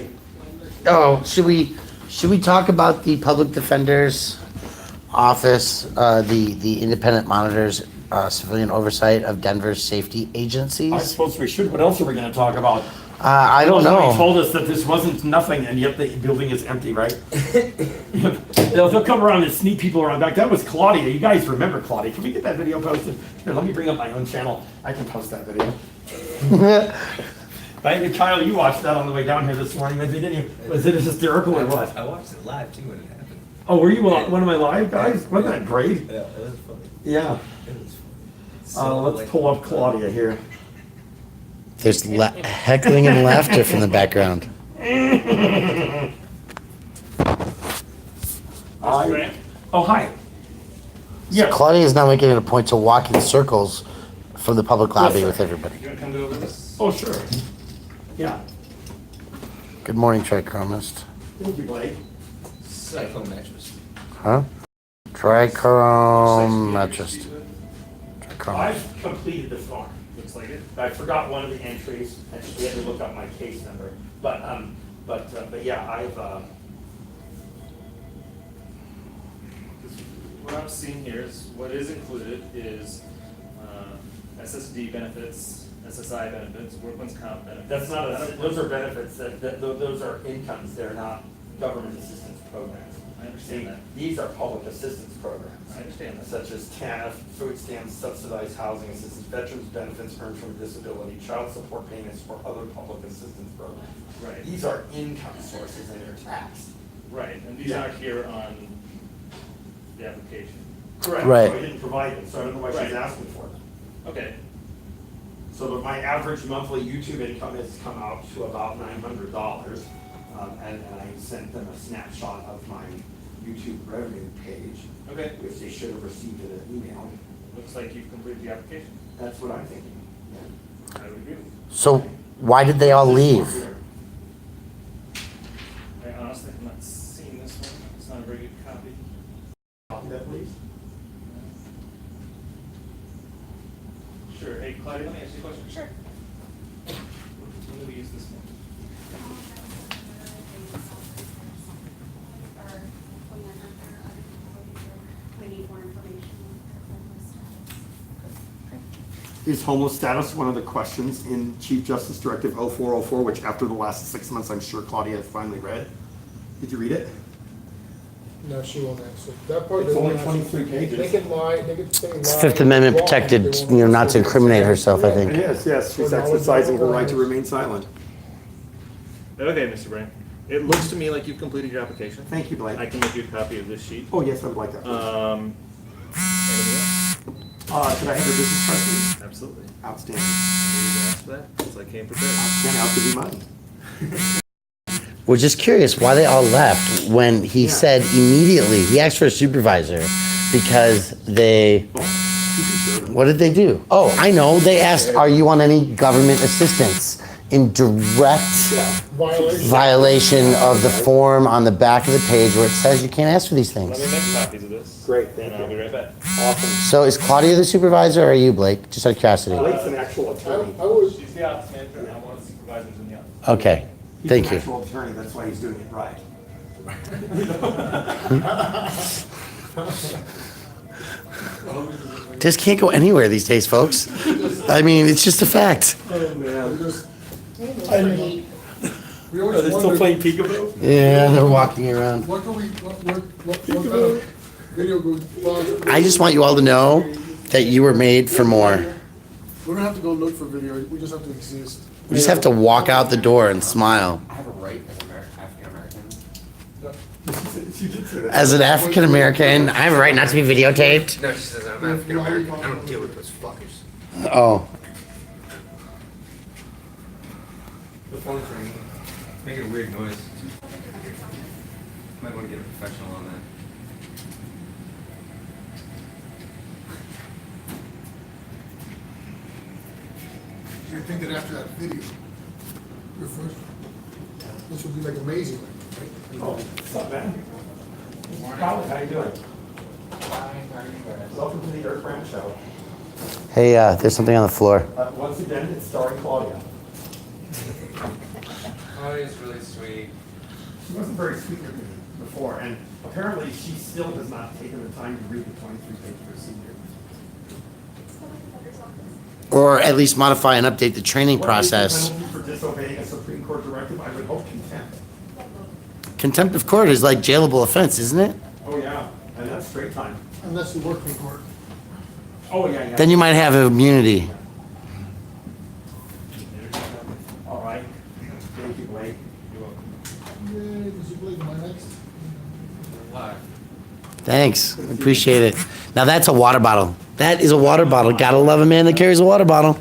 Oh, should we talk about the public defender's office, the independent monitors, civilian oversight of Denver's safety I agencies? suppose we should. What else are we gonna talk about? I don't Somebody told know. us that this wasn't nothing, and yet the building is empty, right? They'll come around and sneak people around back. That was Claudia. You guys remember Claudia? Can we get that video posted? Here, let me bring up my own channel. I can post that video. Right, Kyle, you watched that on the way down here this morning, didn't you? Was it hysterical or what? I watched it live too when it happened. Oh, were you one of my live guys? Wasn't that great? Yeah, it was funny. Yeah. It was funny. Let's pull up Claudia here. There's heckling and laughter from the background. Hi. Oh, hi. Yes. Claudia is now making it a point to walk in circles from the public lobby with everybody. You wanna come go over this? Oh, sure. Yeah. Good morning, Trichromist. Thank you, Blake. Cyclone mattress. Huh? Trichrome mattress. Trichromist. I've completed the form. Looks like it. I forgot one of the entries, and she had to look up my case number. But yeah, I've, What I'm seeing here is, what is included is SSD benefits, SSI benefits, workman's comp benefits. that's not those are benefits, those are incomes, they're not government assistance programs. I understand that. These are public assistance programs. I understand that. Such as TANF, food stamps, subsidized housing assistance, veterans benefits earned from disability, child support payments, or other public assistance programs. Right. These are income sources and they're taxed. Right, and these Yeah. aren't here on the application. Correct. Right. So I didn't provide them, so I don't know why she's Right. asking for them. Okay, So but my average monthly YouTube income has come out to about $900. And I sent them a snapshot of my YouTube revenue page, okay. which they should have received in an email. Looks like you've completed the application. That's what I'm thinking. Yeah. I would agree. So why did they all leave? I honestly have not seen this one. It's not a very good copy. Copy that, please. Sure. Hey, Claudia, let me ask you a question. Sure. When do we use this one? We need more information. Is homeless status one of the questions in Chief Justice Directive 0404, which after the last 6 months, I'm sure Claudia has finally read? Did you read it? No, she won't answer. That part. It's they only won't answer. 23 pages. They can lie, they can say lie. It's Fifth Amendment wrong, protected, they won't you know, not to answer. incriminate herself, I think. Yes, she's exercising her right to remain silent. Okay, Mr. Brand. It looks to me like you've completed your application. Thank you, I Blake. can make you a copy of this sheet. Oh, yes, I would like that. please. Could I have your business card, please? Absolutely. Outstanding. I knew you were gonna ask for that, so I came prepared. Outstanding. I'll give you mine. We're just curious why they all left when he said immediately, he asked for a supervisor because they, what did they do? Oh, I know, they asked, are you on any government assistance? In direct violation of the form on the back of the page where it says you can't ask for these Let me things. make copies of this. Great, thank And I'll be you. right back. Awesome. So is Claudia the supervisor or are you, Blake? Just out of curiosity. Blake's an actual attorney. I was, She's the office manager, and I'm one of the supervisors in the office. Okay, He's thank an you. actual attorney, that's why he's doing it right. Just can't go anywhere these days, folks. I mean, it's just a fact. we always wondered, peekaboo? Yeah, they're walking around. what do we, what kind of video goes? I just want you all to know that you were made for more. We don't have to go look for video, we just have to exist. We just have to walk out the door and smile. I have a right as an African American. She did say that. As an African American, I have a right not to be videotaped. No, she says I'm African American. I don't deal with those fuckers. Oh, The phone's ringing. It's making a weird noise. Might want to get a professional on that. You think that after that video, your first, this would be like amazing, right? Oh, what's up, man? Colin, how you doing? Welcome to the Earth Brand Show. hey, there's something on the floor. Once again, it's starring Claudia. Oh, he's really sweet. She wasn't very sweet with me before, and apparently she still has not taken the time to read the 23-page procedure. Or at least modify and update the training What is the process. penalty for disobeying a Supreme Court directive? I would hope contempt. Contempt of court is like jailable offense, isn't it? Oh, yeah, and that's straight time. Unless you work in court. Oh, yeah, yeah. Then you might have immunity. All right. Thank you, Blake. You're welcome. Yay, Mr. Blake, my next. Hi. Thanks, appreciate it. Now that's a water bottle. That is a water bottle. Gotta love a man that carries a water bottle.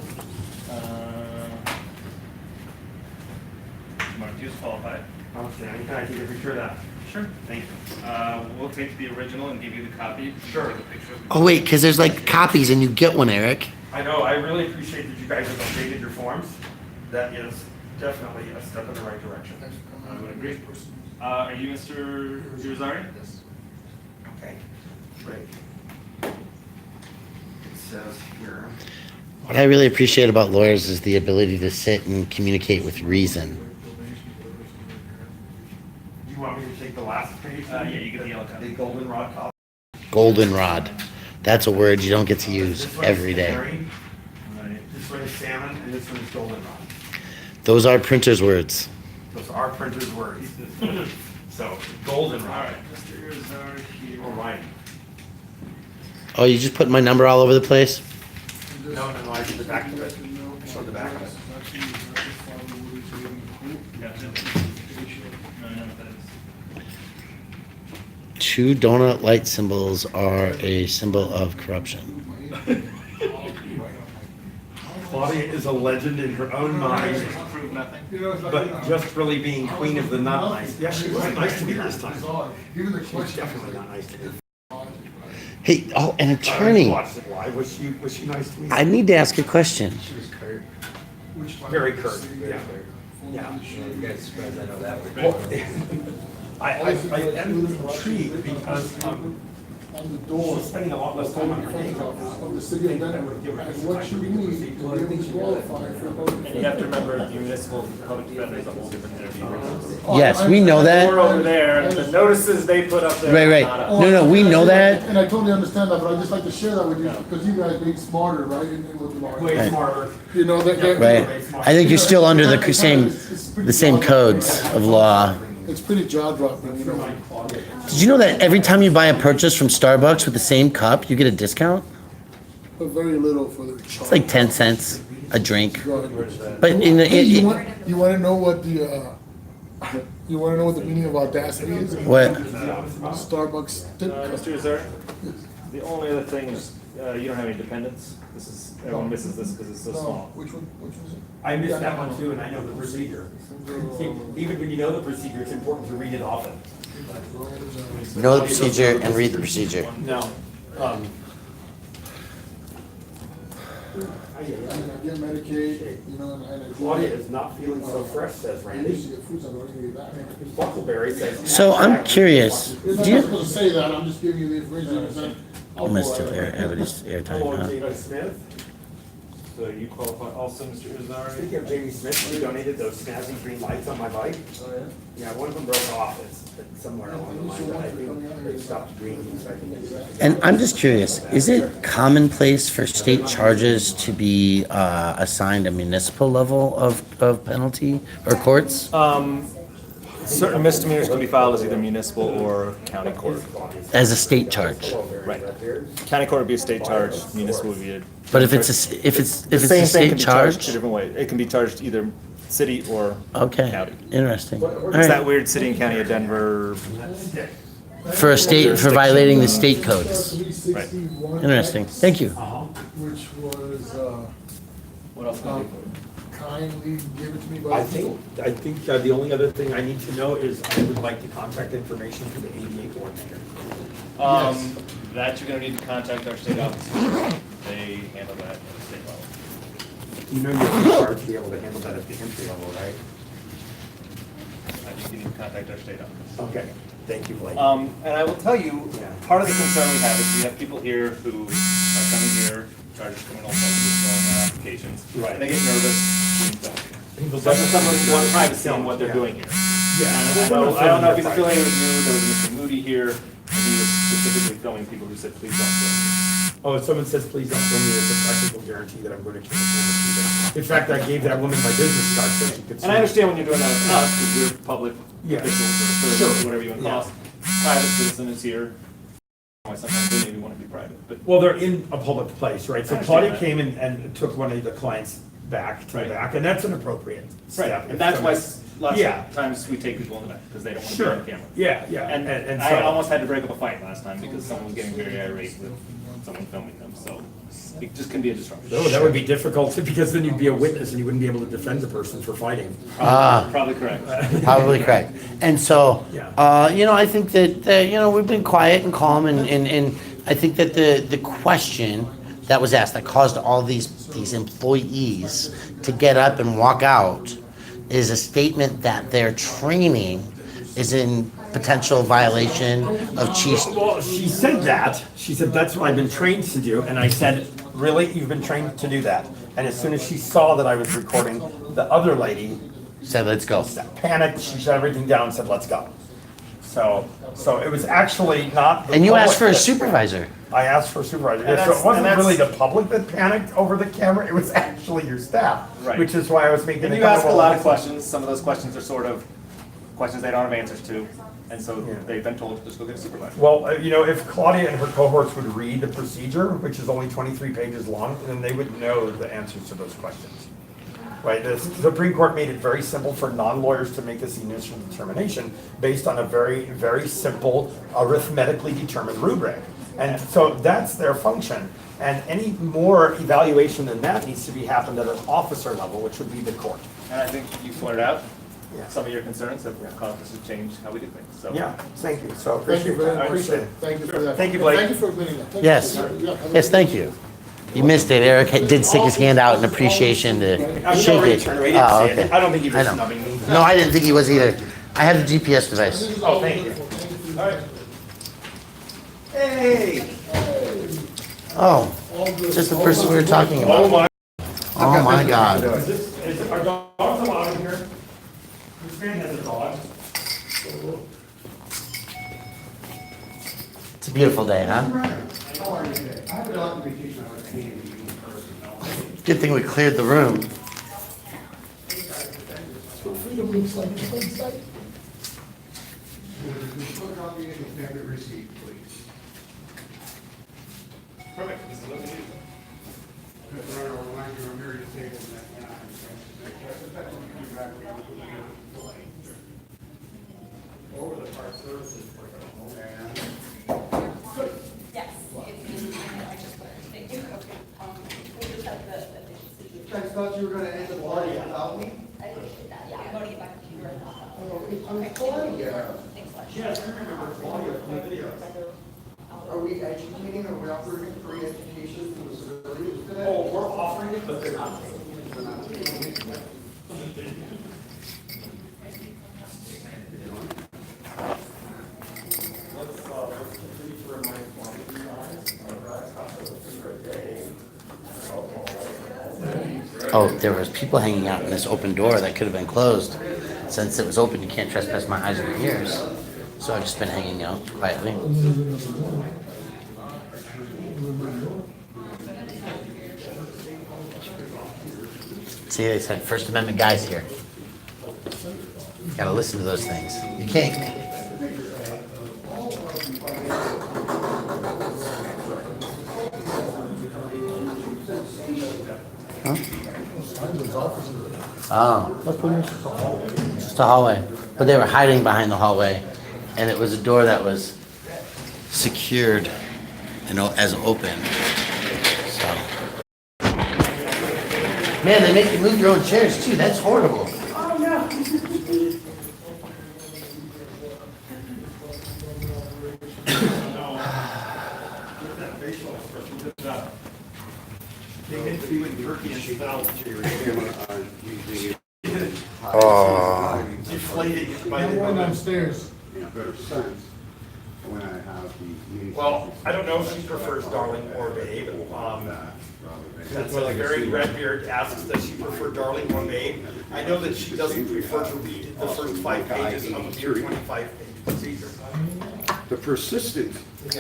Mark, do you qualify? Outstanding. Can I take a picture of that? Sure. Thank you. We'll take the original and give you the copy. Sure. Take a picture of it. Oh wait, because there's like copies and you get one, Eric. I know, I really appreciate that you guys have updated your forms. That is definitely a step in the right direction. I would agree. Are you Mr. Irizarry? Yes. Okay, great. It says here. What I really appreciate about lawyers is the ability to sit and communicate with reason. Do you want me to take the last page? Yeah, you get the yellow copy. The goldenrod copy. Goldenrod. That's a word you don't get to use This one is every day. herring, Right. this one is salmon, and this one is goldenrod. Those are printer's words. Those are printer's words. So, All goldenrod. right, Mr. Irizarry here. All right. Oh, you just put my number all over the place? No, I did the back of it. I showed the back of it. Gotcha. No, I know what that is. Two donut light symbols are a symbol of corruption. Claudia is a legend in her own mind, Prove nothing. but just really being queen of the not nice. Yeah, she wasn't nice to me this time. Even the She was question. definitely not nice to me. Hey, oh, an I attorney. watched it live. Was she nice to me? I need to ask a question. She was curt. Very curt, yeah. Yeah. You guys surprised I know that one. Well, I am intrigued because On the door. she's spending a lot less time on her makeup now. Of the city of Denver, and what you need to be able to qualify for. And you have to remember, the municipal public defender is a whole different interview. Yes, we know that. We're over there, and the notices they put up there. Right, are right. not us. No, we know that. And I totally understand that, but I'd just like to share that with you, because you guys being smarter, right, in what you are. Way smarter. You know, that. Right. I think you're still under the same codes of law. It's pretty jaw dropping, you know. Did you know that every time you buy a purchase from Starbucks with the same cup, you get a discount? But very little for the. It's like 10 cents a drink. Go ahead. But in the, Hey, you want to know what the, you want to know what the meaning of audacity is? what? Starbucks tip cup. Mr. Irizarry? The only other thing is, you don't have any dependents. This is, everyone misses this because it's so No, small. which one was it? I missed that one too, and I know the procedure. Even when you know the procedure, it's important to read it often. Know the procedure and read the procedure. No. I get Medicaid, you know, and I. Claudia is not feeling so fresh, says I used to Randy. get fruits, I'm going to get back. Buckleberry says. So I'm curious. I'm Do not you? supposed to say that, I'm just giving you the information. I missed everybody's airtime. Hello, Huh? Jamie Smith. So you qualify also, Mr. Izzari? Speaking of Jamie Smith, we donated those snazzy green lights on my bike. Oh, yeah? Yeah, one of them broke off. It's somewhere along the line, but I think they stopped green, so I think it's. And I'm just curious, is it commonplace for state charges to be assigned a municipal level of penalty or courts? Certain misdemeanors can be filed as either municipal or county court. As a state charge? Right. County court would be a state charge, municipal would be a. But if it's a Same thing can state be charged two charge? different ways. It can be charged either city or Okay, county. interesting. All It's that right. weird city and county of Denver. For a state, for violating the state codes. Right. Interesting, thank you. Which was, What else can I do? kindly given to me by. I think the only other thing I need to know is I would like the contact information for the ADA coordinator. That you're gonna need to contact our state offices. They handle that at the state level. You know you're required to be able to handle that at the entry level, right? I think you need to contact our state office. Okay, thank you, Blake. And I will tell you, Yeah. part of the concern we have is we have people here who are coming here, charged with criminal offenses, filling their applications. Right. And they get nervous being done. People Some don't- someone wants privacy on what they're Yeah. doing here. Yeah. I don't know if he's affiliated with you, there was Mr. Moody here, and he was specifically filming people who said, please don't film Oh, if someone says, please don't film me, it's a practical guarantee that I'm going to communicate with you. In fact, I gave that woman my business card so she could see. And I understand when you're doing that with us, because we're public Yeah. officials or Sure. servants, whatever you want to call us. Yeah. Private citizen is here. Sometimes they maybe want to be private, but Well, they're in a public place, right? So I understand Claudia that. came and took one of the clients back to the Right. back, and that's an appropriate step. and that's why lots Yeah. of times we take people in the back, because they don't want to be Sure, on camera. yeah, yeah, And I almost had to break up a fight last time because someone was getting very irate with someone filming them, so it just can be a disruption. Oh, that would be difficult, because then you'd be a witness and you wouldn't be able to defend the person for fighting. Probably correct. Probably correct. And so, Yeah. I think that, we've been quiet and calm, and I think that the question that was asked that caused all these employees to get up and walk out is a statement that their training is in potential violation of chief's. Well, she said that. She said, that's what I've been trained to do. And I said, really? You've been trained to do that? And as soon as she saw that I was recording, the other lady Said, let's go. panicked. She shut everything down and said, let's go. So it was actually not. the And you asked for a public that- supervisor. I asked for a supervisor. And So that's- it wasn't and really that's- the public that panicked over the camera. It was actually your staff. Right. Which is why I was making. And a you ask a couple lot of questions, some of those questions are sort of questions they don't have answers to, and so Yeah. they've been told to just go get a supervisor. Well, if Claudia and her cohorts would read the procedure, which is only 23 pages long, then they would know the answers to those questions. Right, the Supreme Court made it very simple for non-lawyers to make this initial determination based on a very, very simple arithmetically determined rubric. And so that's their function. And any more evaluation than that needs to be happened at an officer level, which would be the court. And I think you pointed out, Yeah. some of your concerns have caused us to change how we do things, so. Yeah, thank you, so Thank you appreciate very that. I much, appreciate sir. it. Thank you for that. Thank you, Blake. Thank you for admitting that. Thank Yes. you. Yeah, have a Yes, good thank day. you. You missed it. Eric did stick his hand out in appreciation to I'm shake already it. turned around. He didn't Oh, see it. okay. I don't think he I was know. snubbing me. No, I didn't think he was either. I have the GPS device. Oh, thank you. All right. Hey. Oh, just the person we were talking Oh, about. my. Oh, my God. Is our dogs allowed in here? This man has a dog. It's a beautiful day, huh? How are you today? I haven't been on vacation, I was Canadian person. Good thing we cleared the room. So freedom looks like it's inside. Put on the independent receipt, please. Perfect, this is what we need. Because I don't remind you, I'm here to table that. That's when you come back, we have to do it. Over the park services. Yes, if you were gonna end the party without me. I'm Claudia. Yes, I remember Claudia from the videos. Are we educating, are we offering free education to the civilians today? Oh, we're offering it, but they're not. Let's continue to remind you guys. Oh, there was people hanging out in this open door that could have been closed. Since it was open, you can't trespass my eyes or ears. So I've just been hanging out quietly. See, they said First Amendment guys here. Gotta listen to those things. You can't. Huh? Oh, just a hallway. But they were hiding behind the hallway, and it was a door that was secured and as open. So, man, they make you move your own chairs too. That's horrible. Oh, yeah. They get to be with Turkey and Oh. deflated by I'm the. going upstairs. in a better sense when I have the meetings. Well, I don't know if she prefers darling or babe. That's a very Redbeard asks, does she prefer darling or babe? I know that she doesn't prefer to read the first 5 pages of your 25-page procedure. The persistent,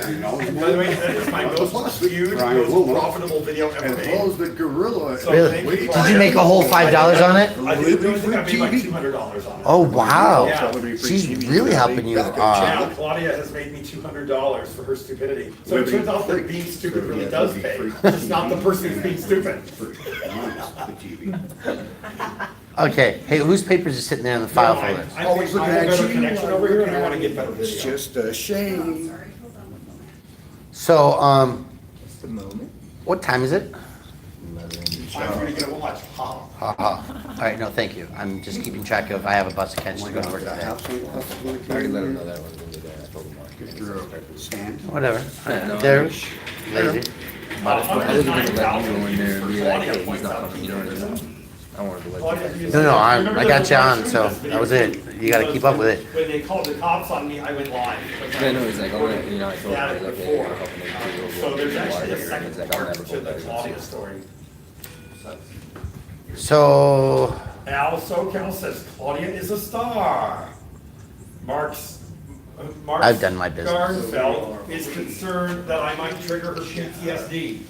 you know. By the way, that is my most viewed, most profitable video ever As made. well as the gorilla. So Really? thank you, Did Claudia. you make a whole $5 on it? I think I made like $200 on it. Oh, wow. Yeah. She's really helping you. Now Claudia has made me $200 for her stupidity. So it turns out that being stupid really does pay, just not the person who's being stupid. Okay, hey, whose papers are sitting there in the file folder? Always looking at a better connection over here and I want to get better It's video. just a shame. So, Just a moment. what time is it? I'm going to get a watch. Ha. Ha ha. All right, no, thank you. I'm just keeping track of, I have a bus to catch to go to work today. I already let him know that I wasn't gonna do that. I told him Mark. If you're a stand. Whatever. No, They're I- lazy. I wasn't gonna let you go in there and be like, hey, he's not coming, you know what I mean? I wanted to let you. No, I got you on, so that was it. You gotta keep up with it. When they called the cops on me, I went live. Yeah, no, he's like, oh, you know, I told him, I was like, hey, Before. I'm helping him So there's do actually a and second he's like, I'll part never to hold the that Claudia against you. story. So, Al SoCal says Claudia is a star. Mark I've done my business. Garnfeld is concerned that I might trigger her PTSD.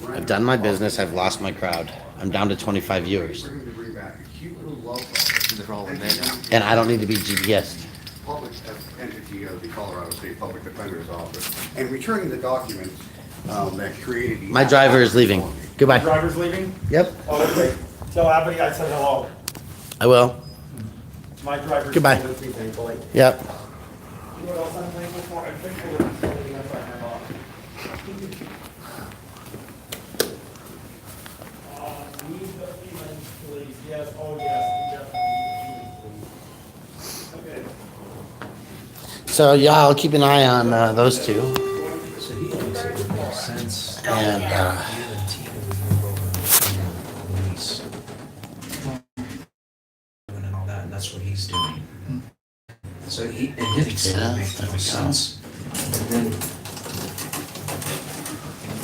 I've done my business, I've lost my crowd. I'm down to 25 viewers. We're going to bring back a cute little love They're all in there now. And I don't need to be GPSed. public entity of the Colorado State Public Defender's Office and returning the documents that created. the- My driver is leaving. Goodbye. Driver's leaving? Yep, Oh, okay. Tell Abby I said hello. I will. My driver's Goodbye. still with me, thankfully. Yep. You know what else I'm thankful for? I'm thankful that I'm holding up by my mom. Need the feelings, please. Yes, oh yes, definitely need the feelings, please. Okay. So, yeah, I'll keep an eye on those two. So he thinks it would make sense. And, You and Tina would move over from the lease. And all that, and that's what he's doing. So he thinks it would make the most sense. And then.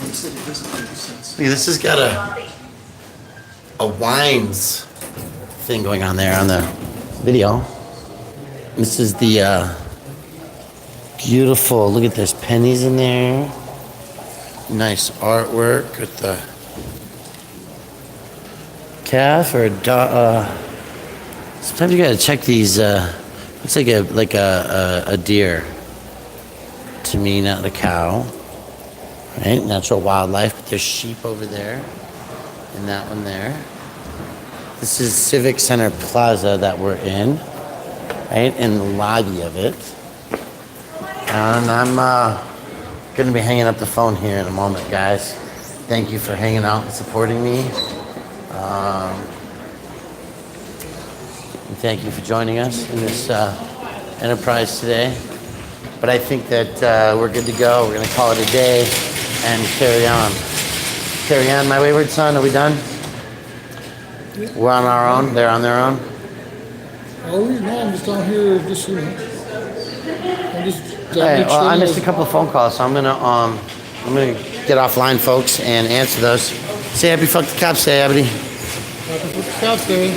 He said it doesn't make sense. See, this has got a wines thing going on there on the video. This is the beautiful, look at this, pennies in there. Nice artwork with the calf or sometimes you gotta check these, looks like a deer to me, not a cow. Right, natural wildlife, but there's sheep over there. And that one there. This is Civic Center Plaza that we're in, right, in the lobby of it. And I'm gonna be hanging up the phone here in a moment, guys. Thank you for hanging out and supporting me. And thank you for joining us in this enterprise today. But I think that we're good to go. We're going to call it a day and carry on. Carry on, my wayward son. Are we done? We're on our own. They're on their own. Oh, no, I'm just down here, just, you know. I'm just. Hey, well, I missed a couple of phone calls, so I'm gonna get offline, folks, and answer those. Say happy fuck the cops, say Abby. Happy Cops Day.